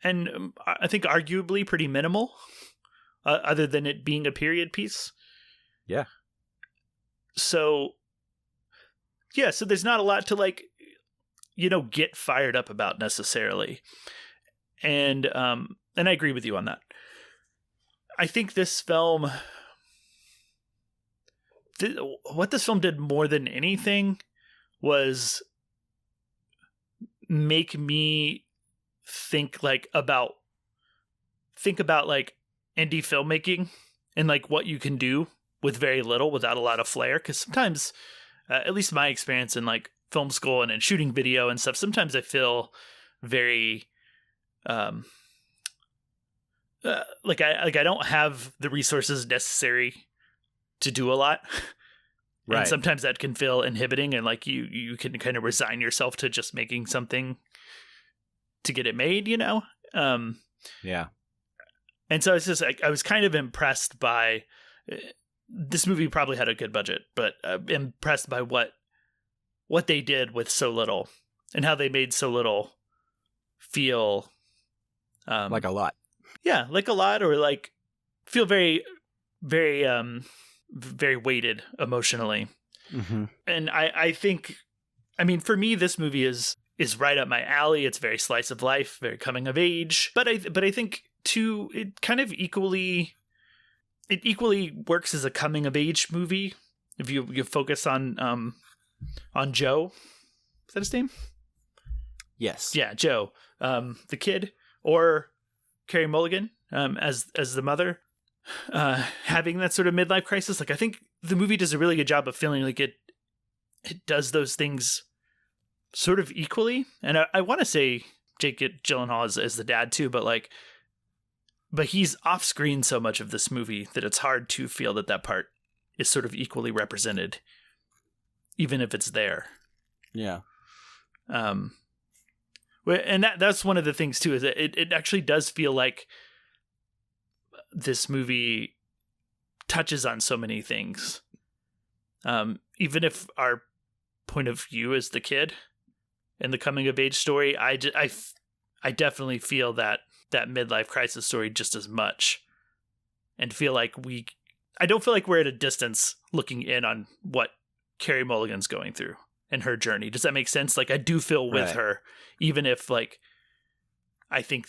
[SPEAKER 2] and I think arguably pretty minimal, other than it being a period piece.
[SPEAKER 1] Yeah.
[SPEAKER 2] So, yeah, so there's not a lot to like, get fired up about necessarily. And I agree with you on that. I think this film, what this film did more than anything was make me think about like indie filmmaking and like what you can do with very little without a lot of flair. Because sometimes, at least my experience in like film school and in shooting video and stuff, sometimes I feel very like I don't have the resources necessary to do a lot.
[SPEAKER 1] Right.
[SPEAKER 2] And sometimes that can feel inhibiting, and like you can kind of resign yourself to just making something to get it made,
[SPEAKER 1] Yeah.
[SPEAKER 2] And so it's just like I was kind of impressed by this movie. Probably had a good budget, but impressed by what they did with so little and how they made so little feel
[SPEAKER 1] like a lot.
[SPEAKER 2] Yeah, like a lot, or like feel very, very, very weighted emotionally.
[SPEAKER 1] Mm-hmm.
[SPEAKER 2] And I think, I mean, for me, this movie is right up my alley. It's very slice of life, very coming of age. But I think too, it kind of equally works as a coming of age movie if you focus on Joe. Is that his name?
[SPEAKER 1] Yes.
[SPEAKER 2] Yeah, Joe, the kid, or Carey Mulligan as the mother, having that sort of midlife crisis. Like I think the movie does a really good job of feeling like it does those things sort of equally. And I want to say Jake Gyllenhaal as the dad too, but he's off screen so much of this movie that it's hard to feel that part is sort of equally represented, even if it's there.
[SPEAKER 1] Yeah.
[SPEAKER 2] And that's one of the things too, is that it actually does feel like this movie touches on so many things. Even if our point of view is the kid and the coming of age story, I definitely feel that midlife crisis story just as much, and feel like I don't feel like we're at a distance looking in on what Carey Mulligan's going through and her journey. Does that make sense? Like I do feel with her, even if like I think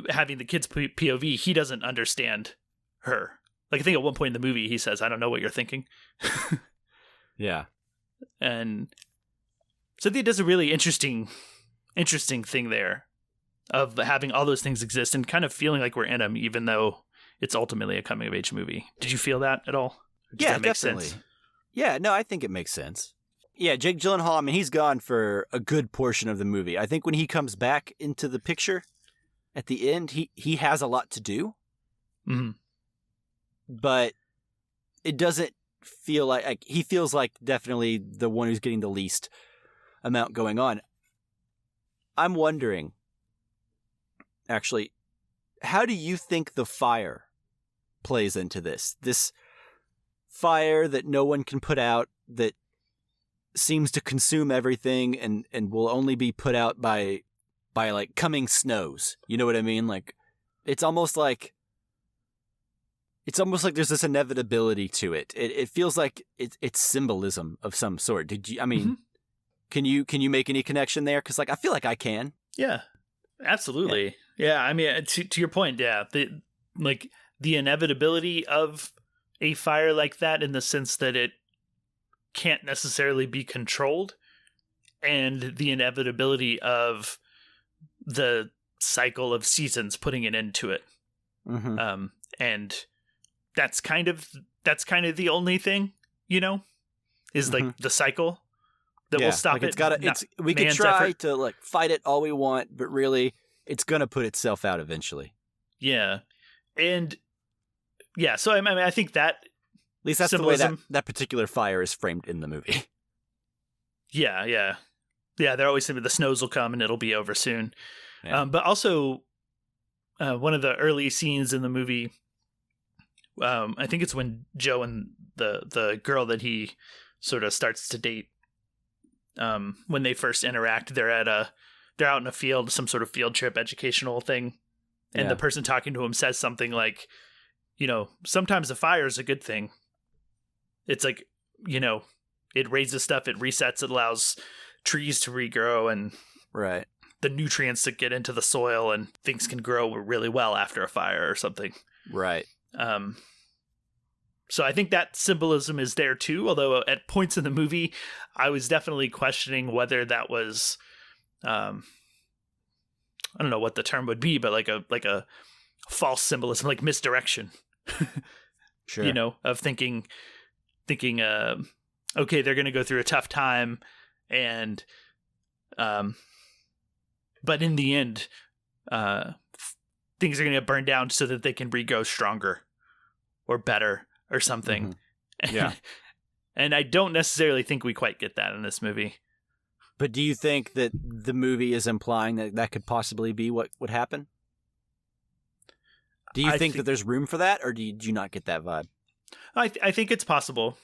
[SPEAKER 2] having the kid's POV, he doesn't understand her. Like I think at one point in the movie he says, "I don't know what you're thinking."
[SPEAKER 1] Yeah.
[SPEAKER 2] And so I think it does a really interesting thing there of having all those things exist and kind of feeling like we're in them, even though it's ultimately a coming of age movie. Did you feel that at all? Does that make
[SPEAKER 1] definitely.
[SPEAKER 2] sense?
[SPEAKER 1] Yeah, no, I think it makes sense. Yeah, Jake Gyllenhaal, I mean, he's gone for a good portion of the movie. I think when he comes back into the picture at the end, he has a lot to do.
[SPEAKER 2] Mm-hmm.
[SPEAKER 1] But it doesn't feel like he feels like definitely the one who's getting the least amount going on. I'm wondering, actually, how do you think the fire plays into this? This fire that no one can put out, that seems to consume everything and will only be put out by like coming snows. You know what I mean? Like it's almost like there's this inevitability to it. It feels like it's symbolism of some sort.
[SPEAKER 2] Mm-hmm.
[SPEAKER 1] Can you make any connection there? Because like I feel like I can.
[SPEAKER 2] Yeah, absolutely. Yeah, I mean to your point, yeah, the inevitability of a fire like that, in the sense that it can't necessarily be controlled, and the inevitability of the cycle of seasons putting an end to it.
[SPEAKER 1] Mm-hmm.
[SPEAKER 2] And that's kind of the only thing, is like the cycle that will stop
[SPEAKER 1] like
[SPEAKER 2] it.
[SPEAKER 1] We could try
[SPEAKER 2] effort.
[SPEAKER 1] to like fight it all we want, but really it's gonna put itself out eventually.
[SPEAKER 2] Yeah. And yeah, so I mean, I think that
[SPEAKER 1] at least that's
[SPEAKER 2] symbolism,
[SPEAKER 1] the way that particular fire is framed in the movie.
[SPEAKER 2] Yeah. They're always saying the snows will come and it'll be over soon.
[SPEAKER 1] Yeah.
[SPEAKER 2] But also, one of the early scenes in the movie, I think it's when Joe and the girl that he sort of starts to date, when they first interact, they're out in a field, some sort of field trip, educational thing, and the person talking to him says something like, sometimes a fire is a good thing. It's like, it raises stuff, it resets, it allows trees to regrow and
[SPEAKER 1] right,
[SPEAKER 2] the nutrients to get into the soil, and things can grow really well after a fire or something.
[SPEAKER 1] Right.
[SPEAKER 2] So I think that symbolism is there too, although at points in the movie, I was definitely questioning whether that was, I don't know what the term would be, but like a false symbolism, like misdirection.
[SPEAKER 1] Sure.
[SPEAKER 2] Of thinking, okay, they're going to go through a tough time, and, but in the end, things are going to get burned down so that they can regrow stronger or better or something.
[SPEAKER 1] Mm-hmm. Yeah.
[SPEAKER 2] And I don't necessarily think we quite get that in this movie.
[SPEAKER 1] But do you think that the movie is implying that that could possibly be what would happen? Do you think that there's room for that, or do you not get that vibe?
[SPEAKER 2] I think it's possible.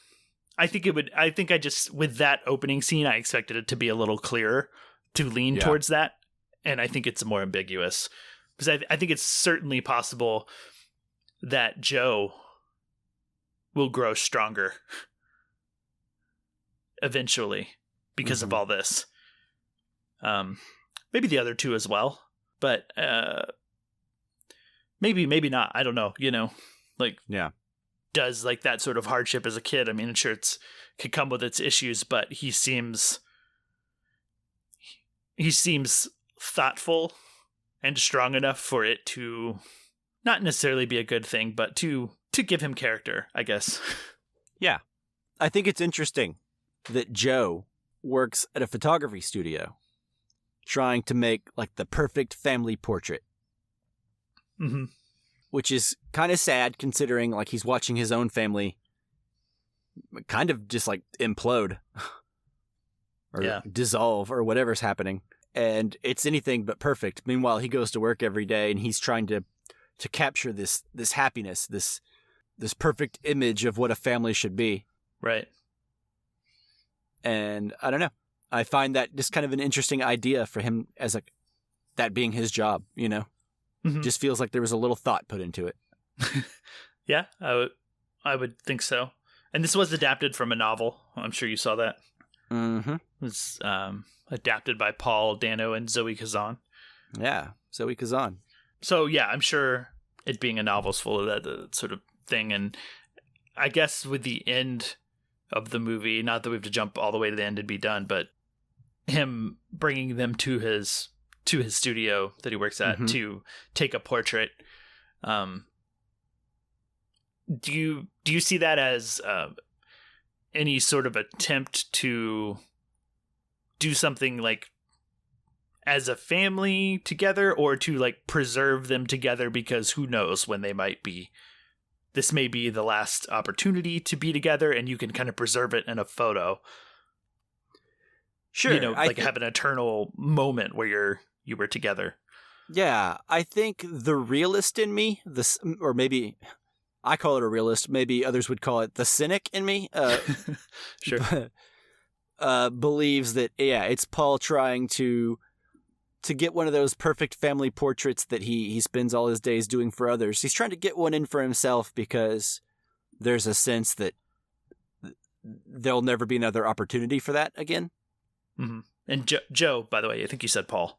[SPEAKER 2] I think with that opening scene, I expected it to be a little clearer, to lean towards that. And I think it's more ambiguous, because I think it's certainly possible that Joe will grow stronger eventually because of all this. Maybe the other two as well, but maybe not. I don't know. Does like that sort of hardship as a kid? I mean, sure, could come with its issues, but he seems thoughtful and strong enough for it to not necessarily be a good thing, but to give him character, I guess.
[SPEAKER 1] Yeah. I think it's interesting that Joe works at a photography studio trying to make like the perfect family portrait.
[SPEAKER 2] Mm-hmm.
[SPEAKER 1] Which is kind of sad, considering like he's watching his own family kind of just like implode or dissolve or whatever's happening. And it's anything but perfect. Meanwhile, he goes to work every day and he's trying to capture this happiness, this perfect image of what a family should be.
[SPEAKER 2] Right.
[SPEAKER 1] And I don't know. I find that just kind of an interesting idea for him as that being his job,
[SPEAKER 2] Mm-hmm.
[SPEAKER 1] Just feels like there was a little thought put into it.
[SPEAKER 2] Yeah, I would think so. And this was adapted from a novel. I'm sure you saw that.
[SPEAKER 1] Mm-hmm.
[SPEAKER 2] It was adapted by Paul Dano and Zoe Kazan.
[SPEAKER 1] Yeah, Zoe Kazan.
[SPEAKER 2] So yeah, I'm sure it being a novel's full of that sort of thing. And I guess with the end of the movie, not that we have to jump all the way to the end and be done, but him bringing them to his studio that he works at to take a portrait. Do you see that as any sort of attempt to do something like as a family together, or to like preserve them together, because who knows when they might be? This may be the last opportunity to be together, and you can kind of preserve it in a photo.
[SPEAKER 1] Sure,
[SPEAKER 2] have an eternal moment where you were together.
[SPEAKER 1] Yeah, I think the realist in me, or maybe I call it a realist, maybe others would call it the cynic in me,
[SPEAKER 2] sure,
[SPEAKER 1] believes that, it's Paul trying to get one of those perfect family portraits that he spends all his days doing for others. He's trying to get one in for himself because there's a sense that there'll never be another opportunity for that again.
[SPEAKER 2] Mm-hmm. And Joe, by the way, I think you said Paul.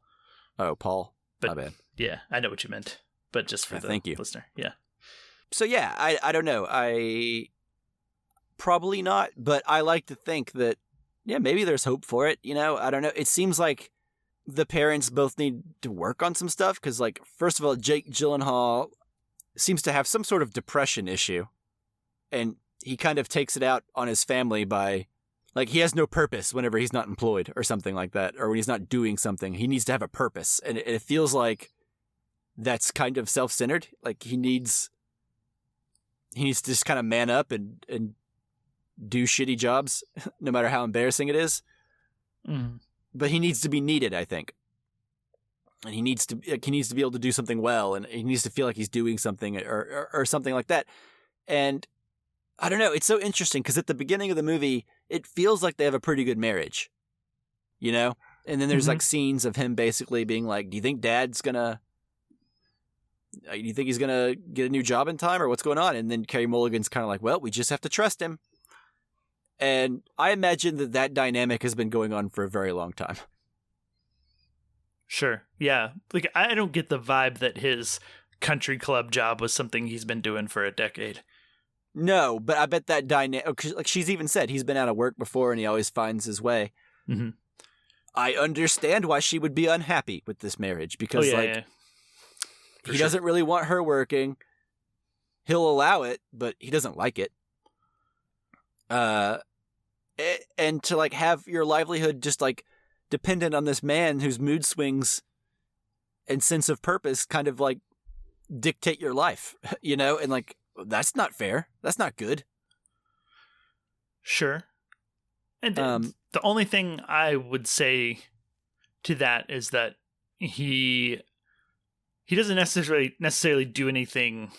[SPEAKER 1] Oh, Paul.
[SPEAKER 2] But,
[SPEAKER 1] my bad.
[SPEAKER 2] Yeah, I know what you meant. But just for the
[SPEAKER 1] thank you.
[SPEAKER 2] Listener. Yeah.
[SPEAKER 1] So yeah, I don't know. I probably not, but I like to think that, maybe there's hope for it. I don't know. It seems like the parents both need to work on some stuff because, like, first of all, Jake Gyllenhaal seems to have some sort of depression issue, and he kind of takes it out on his family by, like, he has no purpose whenever he's not employed or something like that, or when he's not doing something. He needs to have a purpose, and it feels like that's kind of self-centered. Like, he needs to just kind of man up and do shitty jobs, no matter how embarrassing it is.
[SPEAKER 2] Mm.
[SPEAKER 1] But he needs to be needed, I think. And he needs to be able to do something well, and he needs to feel like he's doing something or something like that. And I don't know, it's so interesting because at the beginning of the movie, it feels like they have a pretty good marriage, And then there's like scenes of him basically being like, do you think Dad's gonna You think he's going to get a new job in time or what's going on? And then Carey Mulligan's kind of like, well, we just have to trust him. And I imagine that dynamic has been going on for a very long time.
[SPEAKER 2] Sure. Yeah. Like, I don't get the vibe that his country club job was something he's been doing for a decade.
[SPEAKER 1] No, but I bet that dynamic, like she's even said, he's been out of work before and he always finds his way.
[SPEAKER 2] Mm-hmm.
[SPEAKER 1] I understand why she would be unhappy with this marriage because he
[SPEAKER 2] sure.
[SPEAKER 1] doesn't really want her working. He'll allow it, but he doesn't like it. And to like have your livelihood just like dependent on this man whose mood swings and sense of purpose kind of like dictate your life, you know? And like, that's not fair. That's not good.
[SPEAKER 2] Sure. And the only thing I would say to that is that he doesn't necessarily do anything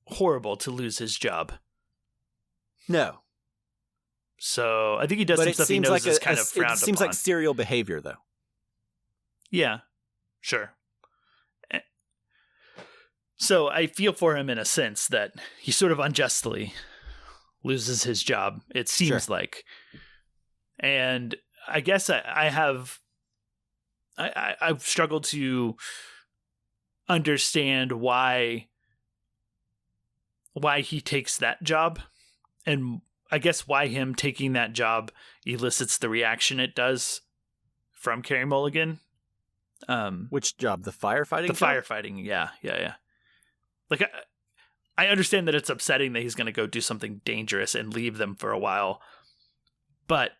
[SPEAKER 2] horrible to lose his job.
[SPEAKER 1] No.
[SPEAKER 2] So I think he does some stuff he knows is kind of frowned upon.
[SPEAKER 1] It seems like serial behavior, though.
[SPEAKER 2] Yeah, sure. So I feel for him in a sense that he sort of unjustly loses his job, it seems like. And I guess I've struggled to understand why he takes that job, and I guess why him taking that job elicits the reaction it does from Carey Mulligan.
[SPEAKER 1] Which job? The firefighting?
[SPEAKER 2] The firefighting, yeah. Like, I understand that it's upsetting that he's going to go do something dangerous and leave them for a while, but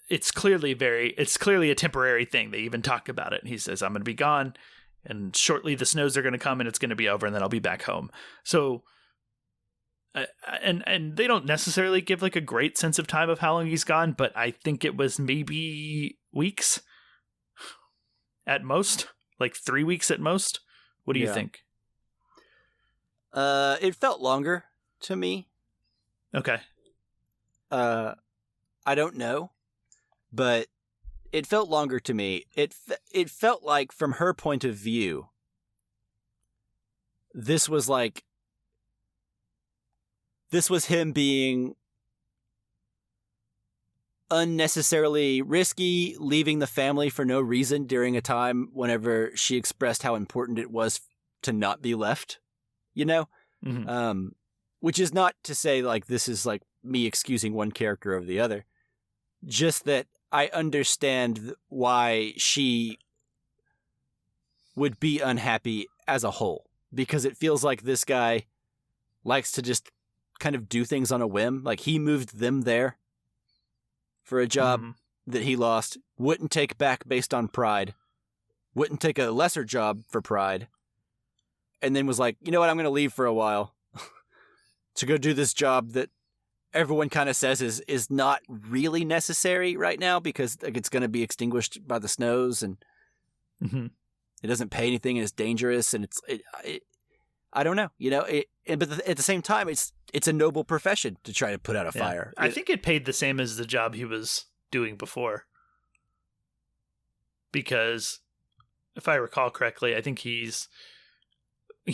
[SPEAKER 2] it's clearly a temporary thing. They even talk about it. He says, I'm going to be gone, and shortly the snows are going to come and it's going to be over, and then I'll be back home. So, and they don't necessarily give like a great sense of time of how long he's gone, but I think it was maybe weeks at most, like 3 weeks at most. What do you think?
[SPEAKER 1] It felt longer to me.
[SPEAKER 2] Okay.
[SPEAKER 1] I don't know, but it felt longer to me. It felt like, from her point of view, this was him being unnecessarily risky, leaving the family for no reason during a time whenever she expressed how important it was to not be left, you know?
[SPEAKER 2] Mm-hmm.
[SPEAKER 1] Which is not to say like this is like me excusing one character over the other. Just that I understand why she would be unhappy as a whole, because it feels like this guy likes to just kind of do things on a whim. Like, he moved them there for a job that he lost, wouldn't take back based on pride, wouldn't take a lesser job for pride, and then was like, you know what, I'm going to leave for a while to go do this job that everyone kind of says is not really necessary right now because like, it's going to be extinguished by the snows, and it doesn't pay anything, and it's dangerous, and I don't know, you know. But at the same time, it's a noble profession to try to put out a fire.
[SPEAKER 2] I think it paid the same as the job he was doing before, because if I recall correctly, I think he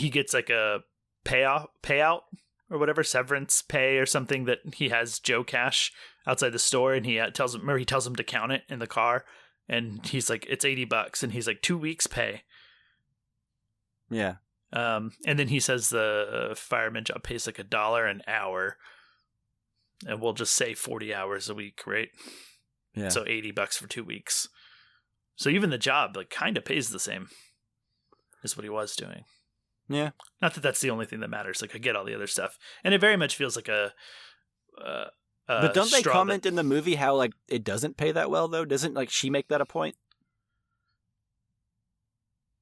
[SPEAKER 2] gets like a payout or whatever, severance pay or something, that he has Joe cash outside the store, and he tells him to count it in the car, and he's like, it's $80, and he's like, 2 weeks pay.
[SPEAKER 1] Yeah.
[SPEAKER 2] And then he says the fireman job pays like $1 an hour, and we'll just say 40 hours a week, right?
[SPEAKER 1] Yeah.
[SPEAKER 2] So $80 for 2 weeks. So even the job like kind of pays the same as what he was doing.
[SPEAKER 1] Yeah.
[SPEAKER 2] Not that that's the only thing that matters. Like, I get all the other stuff, and it very much feels like a
[SPEAKER 1] but don't they comment in the movie how like it doesn't pay that well though? Doesn't like she make that a point?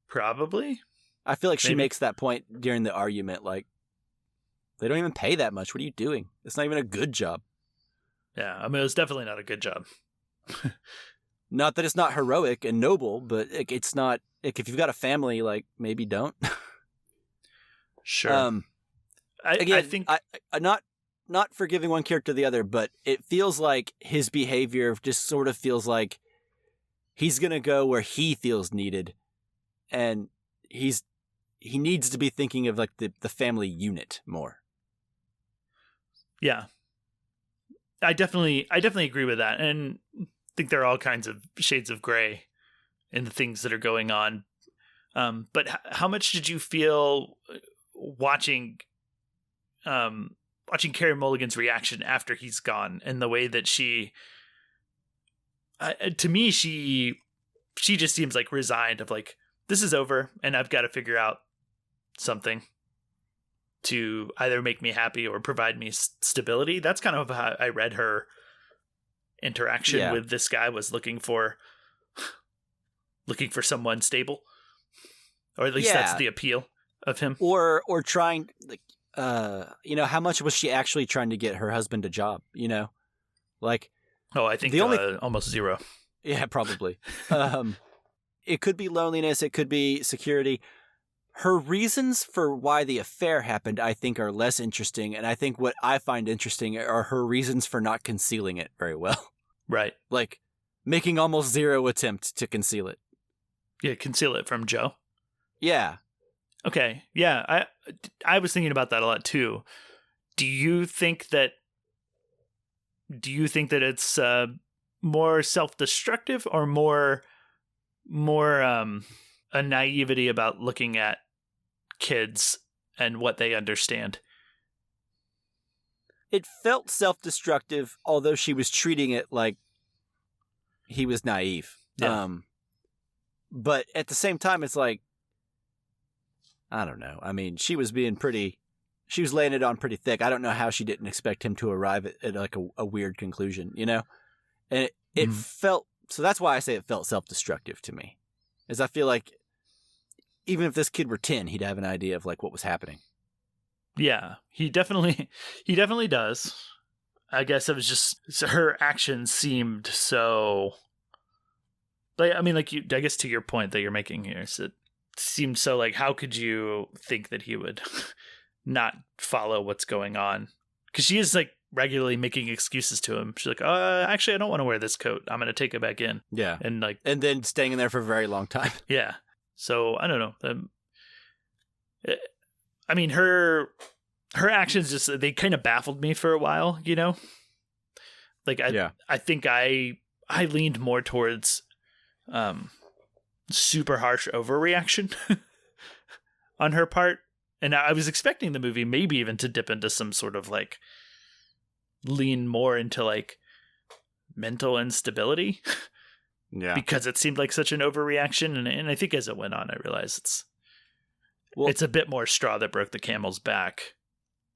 [SPEAKER 2] Probably.
[SPEAKER 1] I feel like she makes that point during the argument. Like, they don't even pay that much. What are you doing? It's not even a good job.
[SPEAKER 2] Yeah, I mean, it was definitely not a good job.
[SPEAKER 1] Not that it's not heroic and noble, but it's not. Like, if you've got a family, like, maybe don't.
[SPEAKER 2] Sure.
[SPEAKER 1] I
[SPEAKER 2] think
[SPEAKER 1] I'm not forgiving one character or the other, but it feels like his behavior just sort of feels like he's going to go where he feels needed. And he needs to be thinking of like the family unit more.
[SPEAKER 2] Yeah. I definitely agree with that. And I think there are all kinds of shades of gray in the things that are going on. But how much did you feel watching Carey Mulligan's reaction after he's gone, and the way that she, to me, she just seems like resigned, of like, this is over and I've got to figure out something to either make me happy or provide me stability. That's kind of how I read her interaction with this guy, was looking for someone stable, or at least that's the appeal of him.
[SPEAKER 1] Or trying, like, how much was she actually trying to get her husband a job? Like,
[SPEAKER 2] I think almost zero.
[SPEAKER 1] Yeah, probably. It could be loneliness. It could be security. Her reasons for why the affair happened, I think, are less interesting. And I think what I find interesting are her reasons for not concealing it very well.
[SPEAKER 2] Right.
[SPEAKER 1] Like, making almost zero attempt to conceal it.
[SPEAKER 2] Yeah, conceal it from Joe.
[SPEAKER 1] Yeah.
[SPEAKER 2] Okay. Yeah, I was thinking about that a lot too. Do you think that it's more self-destructive, or more a naivety about looking at kids and what they understand?
[SPEAKER 1] It felt self-destructive, although she was treating it like he was naive.
[SPEAKER 2] Yeah.
[SPEAKER 1] But at the same time, it's like, I don't know. I mean, she was laying it on pretty thick. I don't know how she didn't expect him to arrive at like a weird conclusion, And it felt, so that's why I say it felt self-destructive to me, is I feel like even if this kid were 10, he'd have an idea of like what was happening.
[SPEAKER 2] Yeah, he definitely does. I guess it was just her actions seemed so, like, I mean, like, I guess to your point that you're making here, so it seemed so like, how could you think that he would not follow what's going on? Because she is like regularly making excuses to him. She's like, actually, I don't want to wear this coat. I'm going to take it back in.
[SPEAKER 1] Yeah.
[SPEAKER 2] And
[SPEAKER 1] then staying in there for a very long time.
[SPEAKER 2] Yeah. So I don't know. I mean, her actions just, they kind of baffled me for a while, Like, I think I leaned more towards super harsh overreaction on her part. And I was expecting the movie maybe even to dip into some sort of like lean more into like mental instability.
[SPEAKER 1] Yeah.
[SPEAKER 2] Because it seemed like such an overreaction. And I think as it went on, I realized it's a bit more straw that broke the camel's back.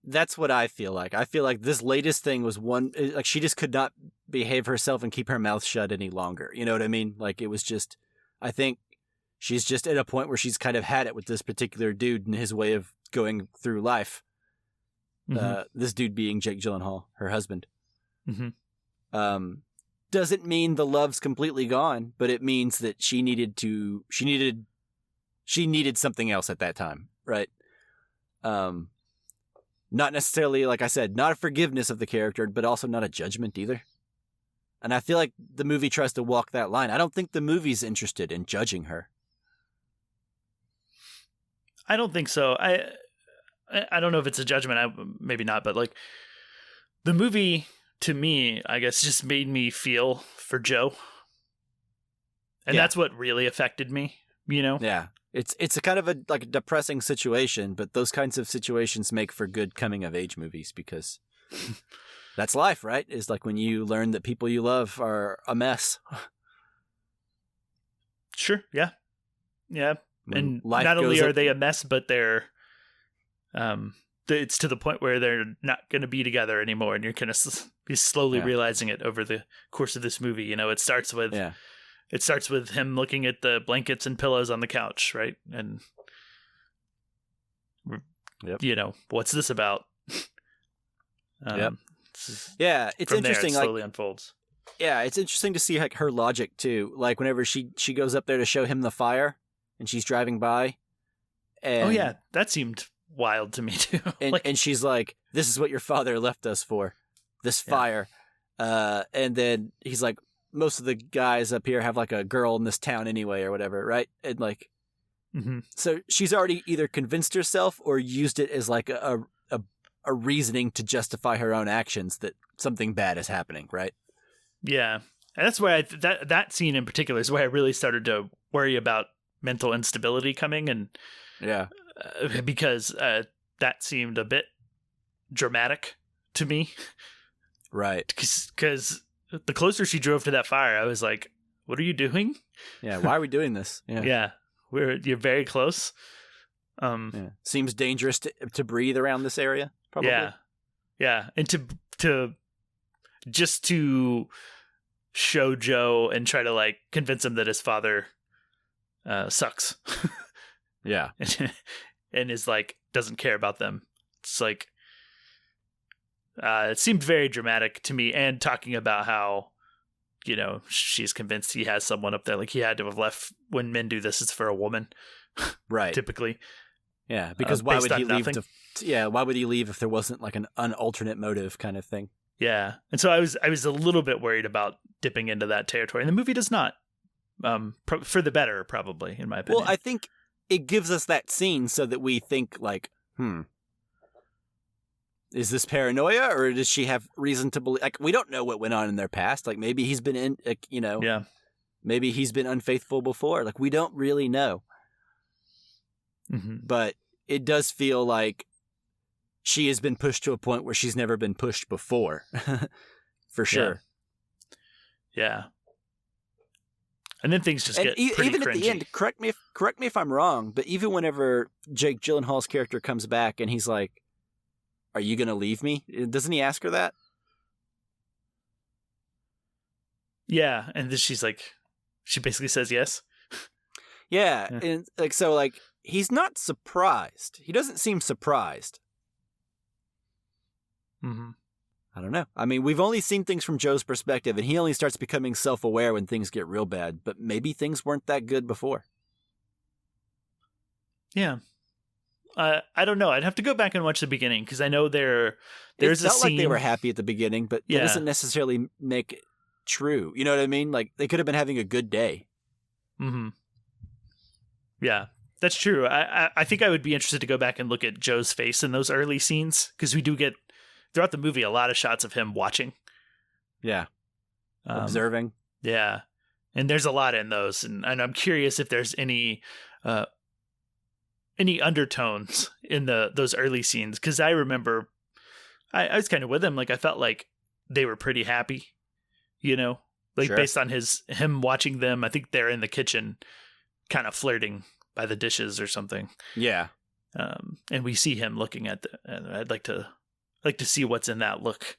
[SPEAKER 1] That's what I feel like. I feel like this latest thing was like she just could not behave herself and keep her mouth shut any longer. You know what I mean? Like, it was just, I think she's just at a point where she's kind of had it with this particular dude and his way of going through life. Mm-hmm. This dude being Jake Gyllenhaal, her husband.
[SPEAKER 2] Mm-hmm.
[SPEAKER 1] Doesn't mean the love's completely gone, but it means that she needed something else at that time, right? Not necessarily, like I said, not a forgiveness of the character, but also not a judgment either. And I feel like the movie tries to walk that line. I don't think the movie's interested in judging her.
[SPEAKER 2] I don't think so. I don't know if it's a judgment. Maybe not, but like the movie, to me, I guess, just made me feel for Joe. And that's what really affected me,
[SPEAKER 1] Yeah. It's a kind of a depressing situation, but those kinds of situations make for good coming of age movies, because that's life, right? Is like when you learn that people you love are a mess.
[SPEAKER 2] Sure. Yeah. Yeah.
[SPEAKER 1] When
[SPEAKER 2] and not only are they a mess, but they're it's to the point where they're not going to be together anymore, and you're going to be slowly realizing it over the course of this movie. It starts with It starts with him looking at the blankets and pillows on the couch, right? And, what's this about?
[SPEAKER 1] Yeah, it's interesting.
[SPEAKER 2] It slowly unfolds.
[SPEAKER 1] Yeah, it's interesting to see like her logic too. Like whenever she goes up there to show him the fire, and she's driving by. And,
[SPEAKER 2] that seemed wild to me too.
[SPEAKER 1] And she's like, "This is what your father left us for, this fire." And then he's like, most of the guys up here have like a girl in this town anyway or whatever, right? And like, so she's already either convinced herself or used it as like a reasoning to justify her own actions that something bad is happening, right?
[SPEAKER 2] Yeah. And that's where that scene in particular is where I really started to worry about mental instability coming. And
[SPEAKER 1] yeah,
[SPEAKER 2] because that seemed a bit dramatic to me.
[SPEAKER 1] Right.
[SPEAKER 2] Because the closer she drove to that fire, I was like, what are you doing?
[SPEAKER 1] Yeah. Why are we doing this? Yeah.
[SPEAKER 2] Yeah. You're very close.
[SPEAKER 1] Yeah. Seems dangerous to breathe around this area. Probably.
[SPEAKER 2] Yeah. Yeah. And to show Joe and try to like convince him that his father sucks.
[SPEAKER 1] Yeah.
[SPEAKER 2] And is like, doesn't care about them. It's like, it seemed very dramatic to me, and talking about how, you know, she's convinced he has someone up there. Like, he had to have left. When men do this, it's for a woman.
[SPEAKER 1] Right.
[SPEAKER 2] Typically.
[SPEAKER 1] Yeah. Because why would he leave?
[SPEAKER 2] Nothing.
[SPEAKER 1] Why would he leave if there wasn't like an alternate motive kind of thing?
[SPEAKER 2] Yeah. And so I was a little bit worried about dipping into that territory, and the movie does not. For the better, probably, in my opinion.
[SPEAKER 1] Well, I think it gives us that scene so that we think like, is this paranoia, or does she have reason to believe? Like, we don't know what went on in their past. Like, maybe he's been maybe he's been unfaithful before. Like, we don't really know. But it does feel like she has been pushed to a point where she's never been pushed before. For sure.
[SPEAKER 2] Yeah. And then things just get pretty
[SPEAKER 1] even
[SPEAKER 2] cringy.
[SPEAKER 1] At the end. Correct me if I'm wrong, but even whenever Jake Gyllenhaal's character comes back and he's like, "Are you going to leave me?" Doesn't he ask her that?
[SPEAKER 2] Yeah, and then she basically says yes.
[SPEAKER 1] Yeah, and like he's not surprised. He doesn't seem surprised. I don't know. I mean, we've only seen things from Joe's perspective, and he only starts becoming self-aware when things get real bad. But maybe things weren't that good before.
[SPEAKER 2] Yeah. I don't know. I'd have to go back and watch the beginning, because I know there's a scene.
[SPEAKER 1] It felt like they were happy at the beginning, but that doesn't necessarily make it true. You know what I mean? Like, they could have been having a good day.
[SPEAKER 2] Yeah, that's true. I think I would be interested to go back and look at Joe's face in those early scenes, because we do get, throughout the movie, a lot of shots of him watching.
[SPEAKER 1] Yeah. Observing.
[SPEAKER 2] Yeah. And there's a lot in those. And I'm curious if there's any undertones in those early scenes. Because I remember I was kind of with him. Like, I felt like they were pretty happy, you know? Like,
[SPEAKER 1] Sure.
[SPEAKER 2] Based on him watching them. I think they're in the kitchen kind of flirting by the dishes or something.
[SPEAKER 1] Yeah.
[SPEAKER 2] And we see him looking at and I'd like to see what's in that look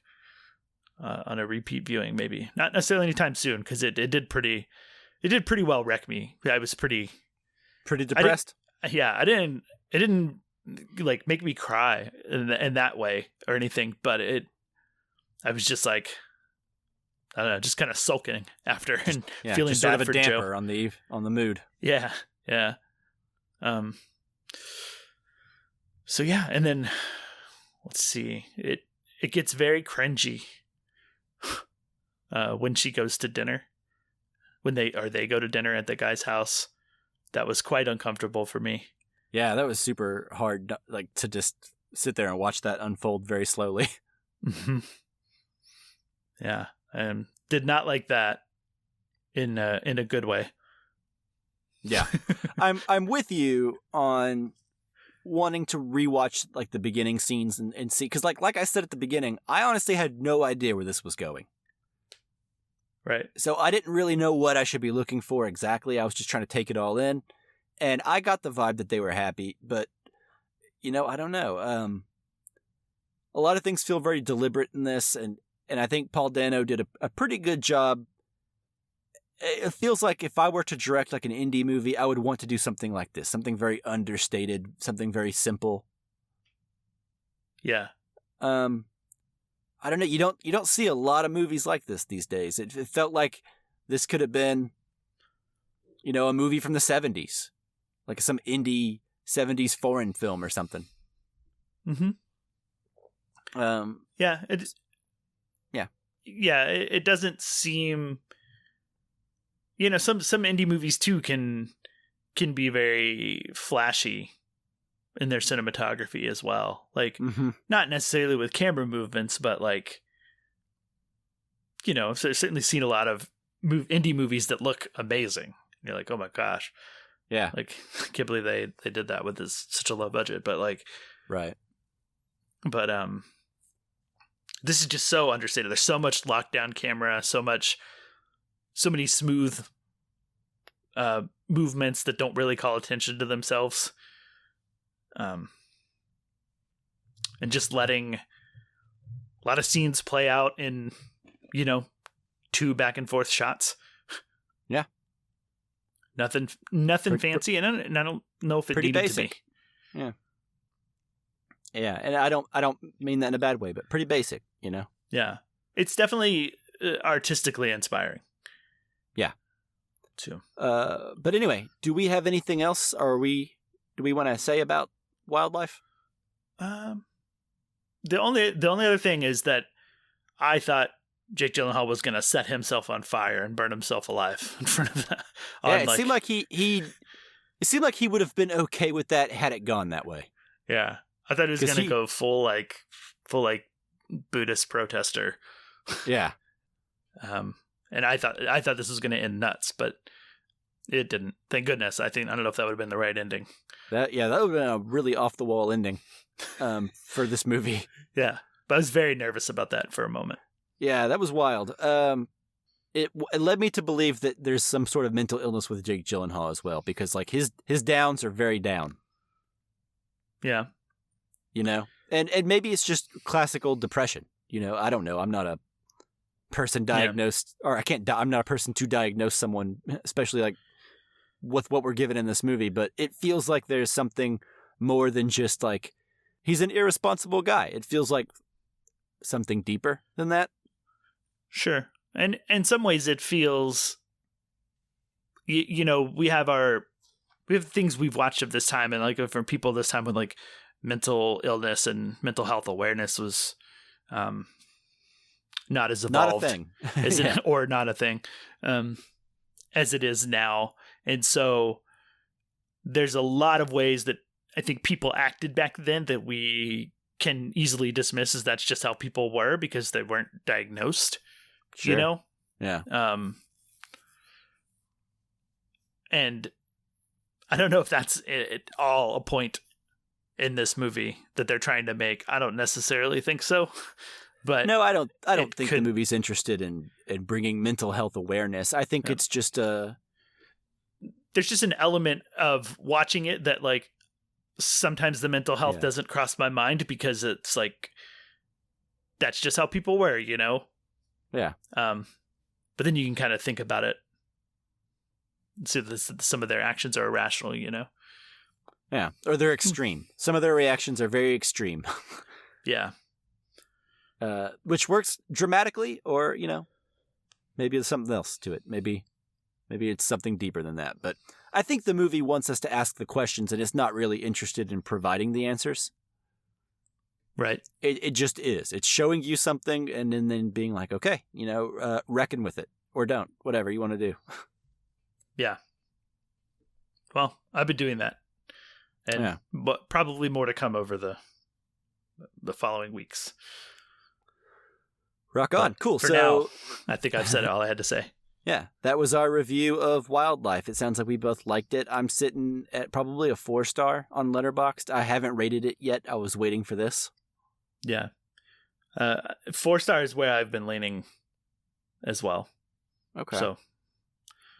[SPEAKER 2] on a repeat viewing, maybe not necessarily anytime soon, because it did pretty well wreck me. I was pretty
[SPEAKER 1] depressed.
[SPEAKER 2] It didn't like make me cry in that way or anything, but I was just like, I don't know, just kind of sulking after and feeling
[SPEAKER 1] just
[SPEAKER 2] bad
[SPEAKER 1] sort of a
[SPEAKER 2] for
[SPEAKER 1] damper
[SPEAKER 2] Joe.
[SPEAKER 1] on the mood.
[SPEAKER 2] Yeah. So yeah, and then let's see. It gets very cringy when she goes to dinner. When they go to dinner at the guy's house. That was quite uncomfortable for me.
[SPEAKER 1] Yeah, that was super hard, like, to just sit there and watch that unfold very slowly.
[SPEAKER 2] Yeah, did not like that in a good way.
[SPEAKER 1] Yeah, I'm with you on wanting to rewatch like the beginning scenes and see, because like I said at the beginning, I honestly had no idea where this was going.
[SPEAKER 2] Right.
[SPEAKER 1] So I didn't really know what I should be looking for exactly. I was just trying to take it all in, and I got the vibe that they were happy, but I don't know. A lot of things feel very deliberate in this, and I think Paul Dano did a pretty good job. It feels like if I were to direct like an indie movie, I would want to do something like this, something very understated, something very simple.
[SPEAKER 2] Yeah.
[SPEAKER 1] I don't know. You don't see a lot of movies like this these days. It felt like this could have been, a movie from the 70s, like some indie 70s foreign film or something.
[SPEAKER 2] Yeah. It doesn't seem some indie movies too can be very flashy in their cinematography as well. Like, not necessarily with camera movements, but like, I've certainly seen a lot of indie movies that look amazing. You're like, oh my gosh.
[SPEAKER 1] Yeah.
[SPEAKER 2] Like, I can't believe they did that with such a low budget, but like,
[SPEAKER 1] right.
[SPEAKER 2] But this is just so understated. There's so much lockdown camera, so many smooth movements that don't really call attention to themselves. And just letting a lot of scenes play out in, 2 back and forth shots.
[SPEAKER 1] Yeah.
[SPEAKER 2] Nothing fancy, and I don't know if it
[SPEAKER 1] pretty
[SPEAKER 2] needed
[SPEAKER 1] basic.
[SPEAKER 2] to be.
[SPEAKER 1] Yeah. Yeah, and I don't mean that in a bad way, but pretty basic,
[SPEAKER 2] Yeah. It's definitely artistically inspiring.
[SPEAKER 1] Yeah.
[SPEAKER 2] Too.
[SPEAKER 1] But anyway, do we have anything else, or do we want to say about wildlife?
[SPEAKER 2] The only other thing is that I thought Jake Gyllenhaal was going to set himself on fire and burn himself alive in front of that.
[SPEAKER 1] Yeah, it seemed like it seemed like he would have been okay with that had it gone that way.
[SPEAKER 2] Yeah, I thought he was going to go full Buddhist protester.
[SPEAKER 1] Yeah.
[SPEAKER 2] And I thought this was going to end nuts, but it didn't. Thank goodness. I don't know if that would have been the right ending. That
[SPEAKER 1] would have been a really off the wall ending for this movie.
[SPEAKER 2] Yeah, but I was very nervous about that for a moment.
[SPEAKER 1] Yeah, that was wild. It led me to believe that there's some sort of mental illness with Jake Gyllenhaal as well, because like his downs are very down.
[SPEAKER 2] Yeah.
[SPEAKER 1] And maybe it's just classical depression. I don't know. I'm not a person diagnosed, or I'm not a person to diagnose someone, especially like with what we're given in this movie, but it feels like there's something more than just like, he's an irresponsible guy. It feels like something deeper than that.
[SPEAKER 2] Sure. And in some ways it feels, we have things we've watched of this time, and like from people this time when like mental illness and mental health awareness was not as evolved,
[SPEAKER 1] not a thing.
[SPEAKER 2] as it, or not a thing as it is now. And so there's a lot of ways that I think people acted back then that we can easily dismiss as that's just how people were because they weren't diagnosed.
[SPEAKER 1] Sure.
[SPEAKER 2] Yeah. And I don't know if that's at all a point in this movie that they're trying to make. I don't necessarily think so. But
[SPEAKER 1] no, I don't think the movie's interested in bringing mental health awareness. I think it's just there's
[SPEAKER 2] just an element of watching it that like sometimes the mental health doesn't cross my mind because it's like that's just how people were,
[SPEAKER 1] Yeah.
[SPEAKER 2] But then you can kind of think about it. So some of their actions are irrational,
[SPEAKER 1] Yeah, or they're extreme. Some of their reactions are very extreme.
[SPEAKER 2] Yeah.
[SPEAKER 1] Which works dramatically, or maybe there's something else to it. Maybe it's something deeper than that. But I think the movie wants us to ask the questions, and it's not really interested in providing the answers.
[SPEAKER 2] Right.
[SPEAKER 1] It just is. It's showing you something, and then being like, okay, reckon with it, or don't, whatever you want to do.
[SPEAKER 2] Yeah. Well, I've been doing that, and but probably more to come over the following weeks.
[SPEAKER 1] Rock on.
[SPEAKER 2] But
[SPEAKER 1] cool.
[SPEAKER 2] For
[SPEAKER 1] so
[SPEAKER 2] now, I think I've said all I had to say.
[SPEAKER 1] Yeah, that was our review of Wildlife. It sounds like we both liked it. I'm sitting at probably a 4-star on Letterboxd. I haven't rated it yet. I was waiting for this.
[SPEAKER 2] Yeah. 4 stars is where I've been leaning as well.
[SPEAKER 1] Okay.
[SPEAKER 2] So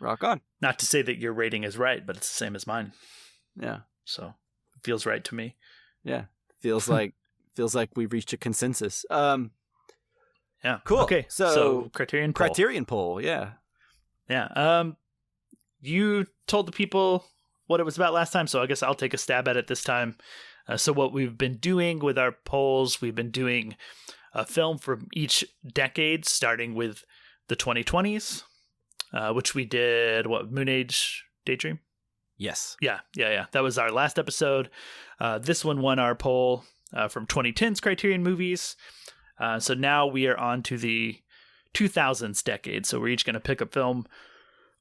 [SPEAKER 1] rock on.
[SPEAKER 2] Not to say that your rating is right, but it's the same as mine.
[SPEAKER 1] Yeah.
[SPEAKER 2] So it feels right to me.
[SPEAKER 1] Yeah. Feels like we've reached a consensus.
[SPEAKER 2] Yeah.
[SPEAKER 1] Cool.
[SPEAKER 2] Okay. So Criterion Poll.
[SPEAKER 1] Criterion Poll, yeah.
[SPEAKER 2] Yeah. You told the people what it was about last time, so I guess I'll take a stab at it this time. So what we've been doing with our polls, we've been doing a film from each decade, starting with the 2020s, which we did, Moon Age Daydream?
[SPEAKER 1] Yes.
[SPEAKER 2] Yeah. That was our last episode. This one won our poll from 2010's Criterion movies. So now we are on to the 2000s decade. So we're each going to pick a film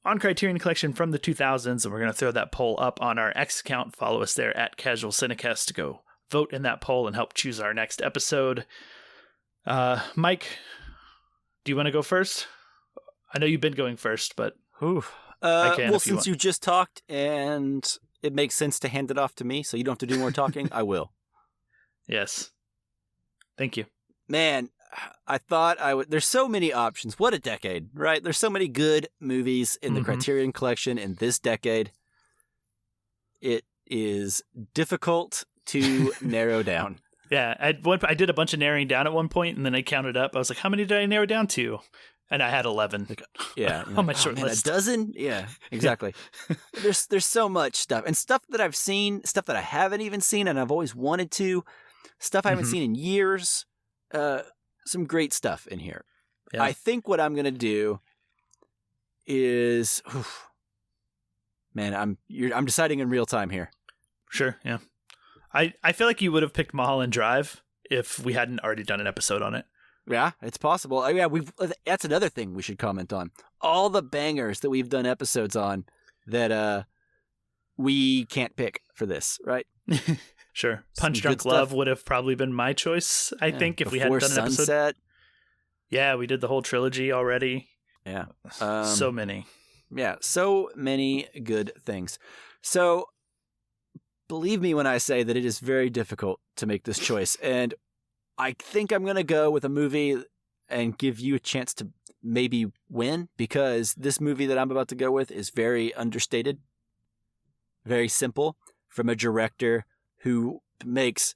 [SPEAKER 2] on Criterion Collection from the 2000s, and we're going to throw that poll up on our X account. Follow us there at Casual Cinecast to go vote in that poll and help choose our next episode. Mike, do you want to go first? I know you've been going first, but I can
[SPEAKER 1] well,
[SPEAKER 2] if you
[SPEAKER 1] since
[SPEAKER 2] want.
[SPEAKER 1] you just talked and it makes sense to hand it off to me, so you don't have to do more talking, I will.
[SPEAKER 2] Yes. Thank you.
[SPEAKER 1] Man, I thought I would. There's so many options. What a decade, right? There's so many good movies in the Criterion Collection in this decade. It is difficult to narrow down.
[SPEAKER 2] Yeah, I did a bunch of narrowing down at one point, and then I counted up. I was like, how many did I narrow down to? And I had 11.
[SPEAKER 1] Yeah.
[SPEAKER 2] On my short list.
[SPEAKER 1] A dozen? Yeah, exactly. There's so much stuff. And stuff that I've seen, stuff that I haven't even seen and I've always wanted to, stuff I haven't seen in years. Some great stuff in here. Yeah. I think what I'm going to do is... man, I'm deciding in real time here.
[SPEAKER 2] Sure, yeah. I feel like you would have picked Mulholland Drive if we hadn't already done an episode on it.
[SPEAKER 1] Yeah, it's possible. Oh, yeah, that's another thing we should comment on. All the bangers that we've done episodes on that we can't pick for this, right?
[SPEAKER 2] Sure. Punch Drunk Love would have probably been my choice, I think, if we hadn't done an episode. Sunset. Yeah, we did the whole trilogy already.
[SPEAKER 1] Yeah.
[SPEAKER 2] So many.
[SPEAKER 1] Yeah, so many good things. So, believe me when I say that it is very difficult to make this choice. And I think I'm going to go with a movie and give you a chance to maybe win, because this movie that I'm about to go with is very understated, very simple, from a director who makes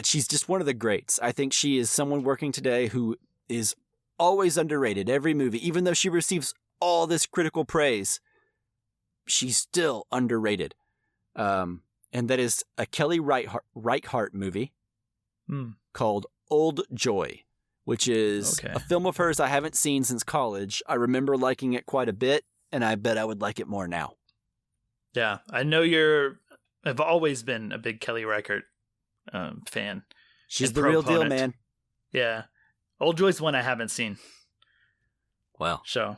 [SPEAKER 1] she's just one of the greats. I think she is someone working today who is always underrated. Every movie, even though she receives all this critical praise, she's still underrated. And that is a Kelly Reichardt movie called Old Joy, which is a film of hers I haven't seen since college. I remember liking it quite a bit, and I bet I would like it more now.
[SPEAKER 2] Yeah, I know I've always been a big Kelly Reichardt fan.
[SPEAKER 1] She's the real deal, man.
[SPEAKER 2] Yeah. Old Joy's one I haven't seen.
[SPEAKER 1] Well.
[SPEAKER 2] So,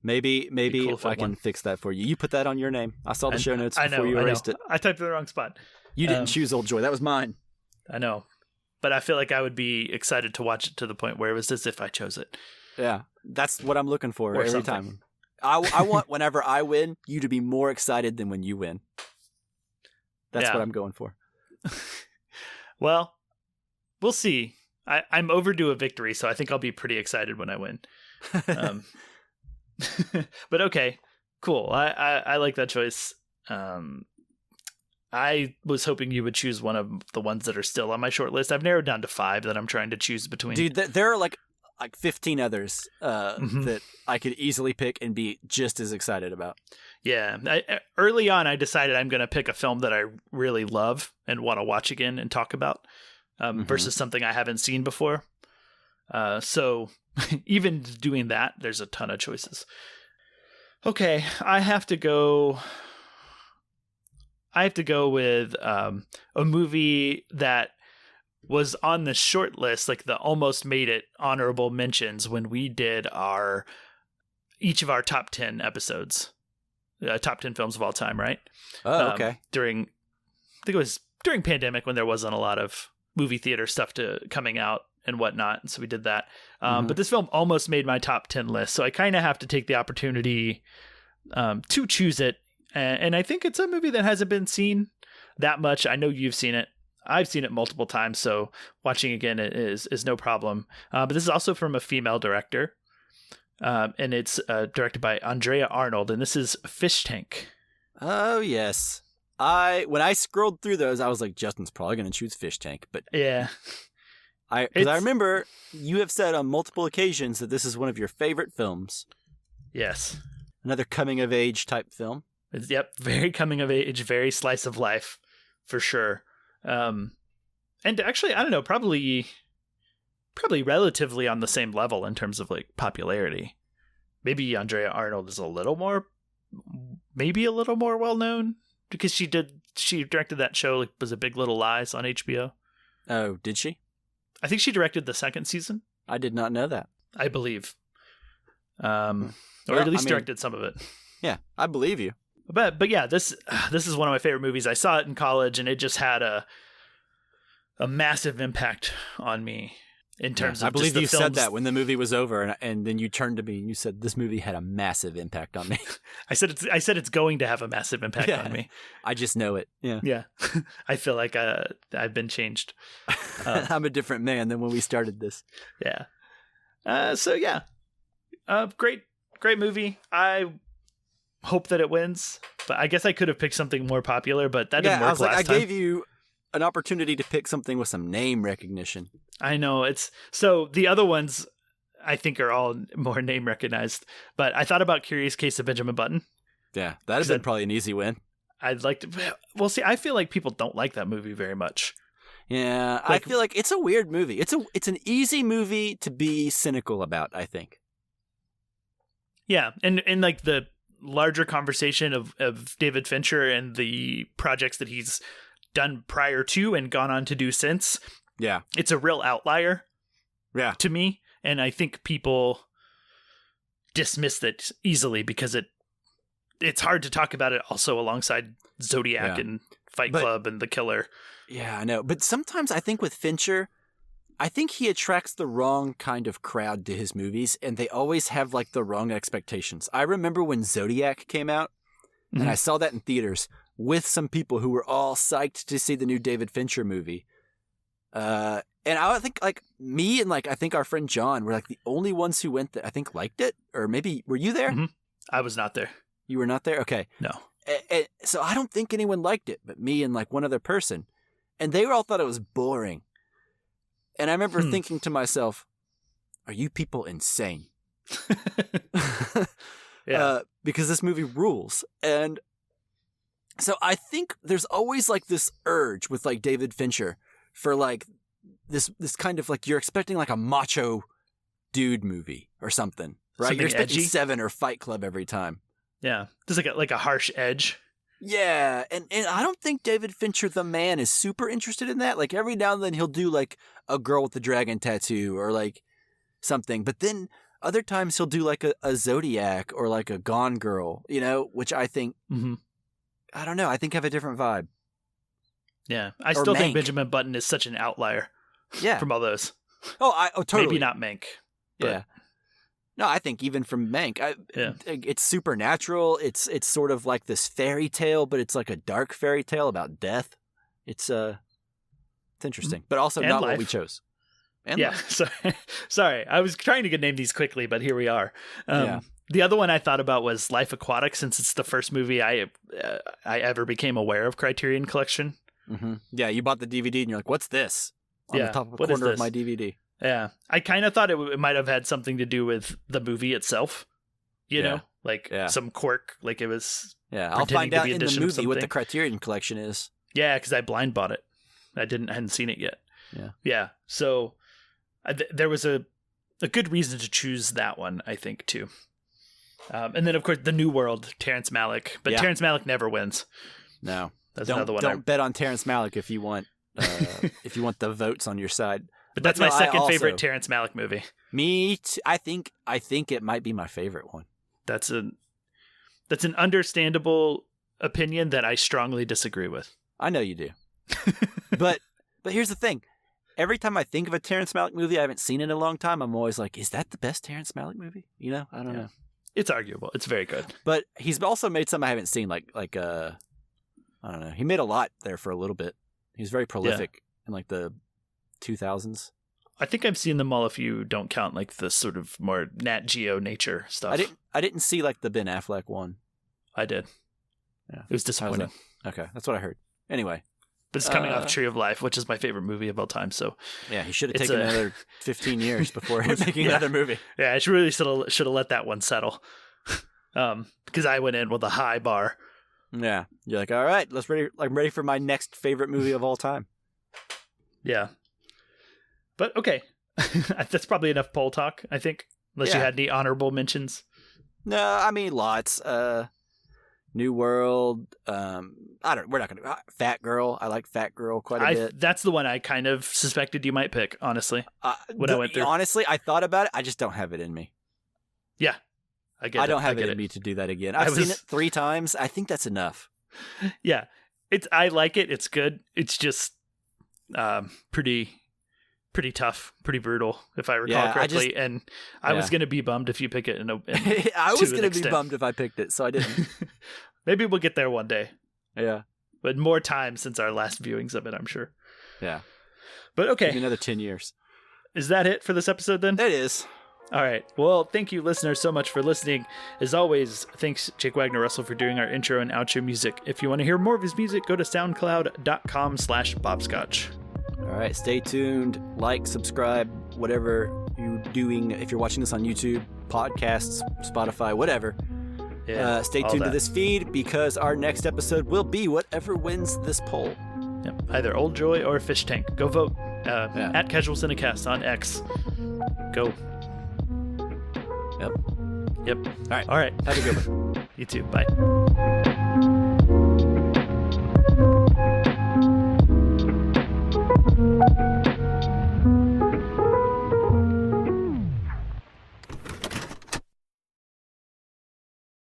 [SPEAKER 1] maybe cool if I can fix that for you. You put that on your name. I saw the show notes before you erased it.
[SPEAKER 2] I typed in the wrong spot.
[SPEAKER 1] You didn't choose Old Joy. That was mine.
[SPEAKER 2] I know. But I feel like I would be excited to watch it to the point where it was as if I chose it.
[SPEAKER 1] Yeah. That's what I'm looking for every time. I want, whenever I win, you to be more excited than when you win. That's what I'm going for.
[SPEAKER 2] Well, we'll see. I'm overdue a victory, so I think I'll be pretty excited when I win. But okay, cool. I like that choice. I was hoping you would choose one of the ones that are still on my short list. I've narrowed down to 5 that I'm trying to choose between.
[SPEAKER 1] Dude, there are like 15 others that I could easily pick and be just as excited about.
[SPEAKER 2] Yeah. Early on, I decided I'm going to pick a film that I really love and want to watch again and talk about versus something I haven't seen before. So even doing that, there's a ton of choices. Okay, I have to go with a movie that was on the short list, like the almost made it honorable mentions when we did each of our top 10 episodes, top 10 films of all time, right?
[SPEAKER 1] Oh, okay.
[SPEAKER 2] I think it was during pandemic when there wasn't a lot of movie theater stuff coming out and whatnot. And so we did that. But this film almost made my top 10 list. So I kind of have to take the opportunity to choose it. And I think it's a movie that hasn't been seen that much. I know you've seen it. I've seen it multiple times, so watching again is no problem. But this is also from a female director, and it's directed by Andrea Arnold, and this is Fish Tank.
[SPEAKER 1] Oh, yes. When I scrolled through those, I was like, Justin's probably going to choose Fish Tank. But
[SPEAKER 2] yeah.
[SPEAKER 1] I remember you have said on multiple occasions that this is one of your favorite films.
[SPEAKER 2] Yes.
[SPEAKER 1] Another coming-of-age type film.
[SPEAKER 2] Yep, very coming of age, very slice of life, for sure. And actually, I don't know, probably relatively on the same level in terms of like popularity. Maybe Andrea Arnold is a little more well known because she directed that show, like, was it Big Little Lies on HBO?
[SPEAKER 1] Oh, did she?
[SPEAKER 2] I think she directed the second season.
[SPEAKER 1] I did not know that.
[SPEAKER 2] I believe. Or at least directed some of it.
[SPEAKER 1] Yeah, I believe you.
[SPEAKER 2] But yeah, this is one of my favorite movies. I saw it in college, and it just had a massive impact on me in terms of
[SPEAKER 1] I believe
[SPEAKER 2] just the
[SPEAKER 1] you
[SPEAKER 2] films.
[SPEAKER 1] said that when the movie was over, and then you turned to me and you said this movie had a massive impact on me.
[SPEAKER 2] I said it's going to have a massive impact on me.
[SPEAKER 1] I just know it. Yeah.
[SPEAKER 2] Yeah. I feel like I've been changed.
[SPEAKER 1] I'm a different man than when we started this.
[SPEAKER 2] Yeah. So yeah. Great movie. I hope that it wins, but I guess I could have picked something more popular, but that didn't work last time.
[SPEAKER 1] I gave you an opportunity to pick something with some name recognition.
[SPEAKER 2] I know so the other ones I think are all more name recognized, but I thought about Curious Case of Benjamin Button.
[SPEAKER 1] Yeah, that'd have been probably an easy win.
[SPEAKER 2] I'd like to. Well, see, I feel like people don't like that movie very much.
[SPEAKER 1] Yeah, I feel like it's a weird movie. It's an easy movie to be cynical about, I think.
[SPEAKER 2] Yeah, and like the larger conversation of David Fincher and the projects that he's done prior to and gone on to do since.
[SPEAKER 1] Yeah.
[SPEAKER 2] It's a real outlier.
[SPEAKER 1] Yeah.
[SPEAKER 2] To me, and I think people dismiss it easily because it's hard to talk about it also alongside Zodiac and Fight Club and The Killer.
[SPEAKER 1] Yeah, I know. But sometimes I think with Fincher, I think he attracts the wrong kind of crowd to his movies, and they always have like the wrong expectations. I remember when Zodiac came out, and I saw that in theaters with some people who were all psyched to see the new David Fincher movie. And I think like me and like I think our friend John were like the only ones who went that I think liked it, or maybe were you there?
[SPEAKER 2] Mm-hmm. I was not there.
[SPEAKER 1] You were not there? Okay.
[SPEAKER 2] No.
[SPEAKER 1] So I don't think anyone liked it, but me and like one other person, and they all thought it was boring. And I remember thinking to myself, "Are you people insane?"
[SPEAKER 2] Yeah.
[SPEAKER 1] Because this movie rules, and so I think there's always like this urge with like David Fincher for like this kind of like you're expecting like a macho dude movie or something, right?
[SPEAKER 2] Something
[SPEAKER 1] You're expecting
[SPEAKER 2] edgy.
[SPEAKER 1] Seven or Fight Club every time.
[SPEAKER 2] Yeah. There's like a harsh edge.
[SPEAKER 1] Yeah, and I don't think David Fincher the man is super interested in that. Like every now and then he'll do like a girl with the dragon tattoo or like something, but then other times he'll do like a Zodiac or like a Gone Girl, you know, which I think I don't know, I think have a different vibe.
[SPEAKER 2] Yeah, I still think Benjamin Button is such an outlier.
[SPEAKER 1] Yeah,
[SPEAKER 2] from all those.
[SPEAKER 1] Oh, totally.
[SPEAKER 2] Maybe not Mank. But...
[SPEAKER 1] Yeah. No, I think even from Mank, it's supernatural. It's sort of like this fairy tale, but it's like a dark fairy tale about death. It's interesting, but also
[SPEAKER 2] and
[SPEAKER 1] not
[SPEAKER 2] life.
[SPEAKER 1] what we chose. And
[SPEAKER 2] yeah, sorry. I was trying to name these quickly, but here we are. The other one I thought about was Life Aquatic, since it's the first movie I ever became aware of Criterion Collection.
[SPEAKER 1] Mm-hmm. Yeah, you bought the DVD and you're like, "What's this?" On the top of the
[SPEAKER 2] what is
[SPEAKER 1] corner of
[SPEAKER 2] this?
[SPEAKER 1] my DVD.
[SPEAKER 2] Yeah, I kind of thought it might have had something to do with the movie itself. You know, like some quirk, like it was.
[SPEAKER 1] Yeah, I'll find out in the
[SPEAKER 2] edition of
[SPEAKER 1] movie what the
[SPEAKER 2] something.
[SPEAKER 1] Criterion Collection is.
[SPEAKER 2] Yeah, because I blind bought it. I hadn't seen it yet. Yeah. So there was a good reason to choose that one, I think, too. And then of course the New World, Terrence Malick, but Terrence Malick never wins.
[SPEAKER 1] No,
[SPEAKER 2] that's another one.
[SPEAKER 1] Don't bet on Terrence Malick if you want the votes on your side.
[SPEAKER 2] But that's my second favorite Terrence Malick movie.
[SPEAKER 1] Me too. I think it might be my favorite one.
[SPEAKER 2] That's an understandable opinion that I strongly disagree with.
[SPEAKER 1] I know you do. but here's the thing. Every time I think of a Terrence Malick movie I haven't seen in a long time, I'm always like, is that the best Terrence Malick movie? You know? I don't know.
[SPEAKER 2] It's arguable. It's very good.
[SPEAKER 1] But he's also made some I haven't seen, like I don't know. He made a lot there for a little bit. He's very prolific in like the 2000s.
[SPEAKER 2] I think I've seen them all if you don't count like the sort of more Nat Geo nature stuff.
[SPEAKER 1] I didn't see like the Ben Affleck one.
[SPEAKER 2] I did. Yeah. It was disappointing.
[SPEAKER 1] Okay, that's what I heard. Anyway.
[SPEAKER 2] But it's coming off Tree of Life, which is my favorite movie of all time. So
[SPEAKER 1] yeah, he should have taken another 15 years before making another movie.
[SPEAKER 2] Yeah, I really should have let that one settle. Because I went in with a high bar.
[SPEAKER 1] Yeah, you're like, all right, I'm ready for my next favorite movie of all time.
[SPEAKER 2] Yeah, but okay, that's probably enough poll talk. I think, unless you had any honorable mentions.
[SPEAKER 1] No, I mean lots. New World. We're not gonna. Fat Girl. I like Fat Girl quite a bit.
[SPEAKER 2] That's the one I kind of suspected you might pick. Honestly, when I went through.
[SPEAKER 1] Honestly, I thought about it. I just don't have it in me.
[SPEAKER 2] Yeah, I get it.
[SPEAKER 1] I don't have
[SPEAKER 2] get
[SPEAKER 1] it in me to do that again. I've seen it 3 times. I think that's enough.
[SPEAKER 2] Yeah, I like it. It's good. It's just pretty tough, pretty brutal, if I recall correctly. And I was going to be bummed if you pick it.
[SPEAKER 1] I was going to be bummed if I picked it, so I didn't.
[SPEAKER 2] Maybe we'll get there one day.
[SPEAKER 1] Yeah.
[SPEAKER 2] But more time since our last viewings of it, I'm sure.
[SPEAKER 1] Yeah.
[SPEAKER 2] But okay.
[SPEAKER 1] Maybe another 10 years.
[SPEAKER 2] Is that it for this episode then?
[SPEAKER 1] It is.
[SPEAKER 2] All right. Well, thank you, listeners, so much for listening. As always, thanks, Jake Wagner Russell, for doing our intro and outro music. If you want to hear more of his music, go to soundcloud.com/bobscotch.
[SPEAKER 1] All right. Stay tuned. Like, subscribe, whatever you're doing. If you're watching this on YouTube, podcasts, Spotify, whatever.
[SPEAKER 2] Yeah,
[SPEAKER 1] stay tuned to this feed because our next episode will be whatever wins this poll.
[SPEAKER 2] Yep. Either Old Joy or Fish Tank. Go vote at Casual Cinecast on X. Go. Yep. All right.
[SPEAKER 1] Have a good one.
[SPEAKER 2] You too. Bye.
[SPEAKER 3] Thank you.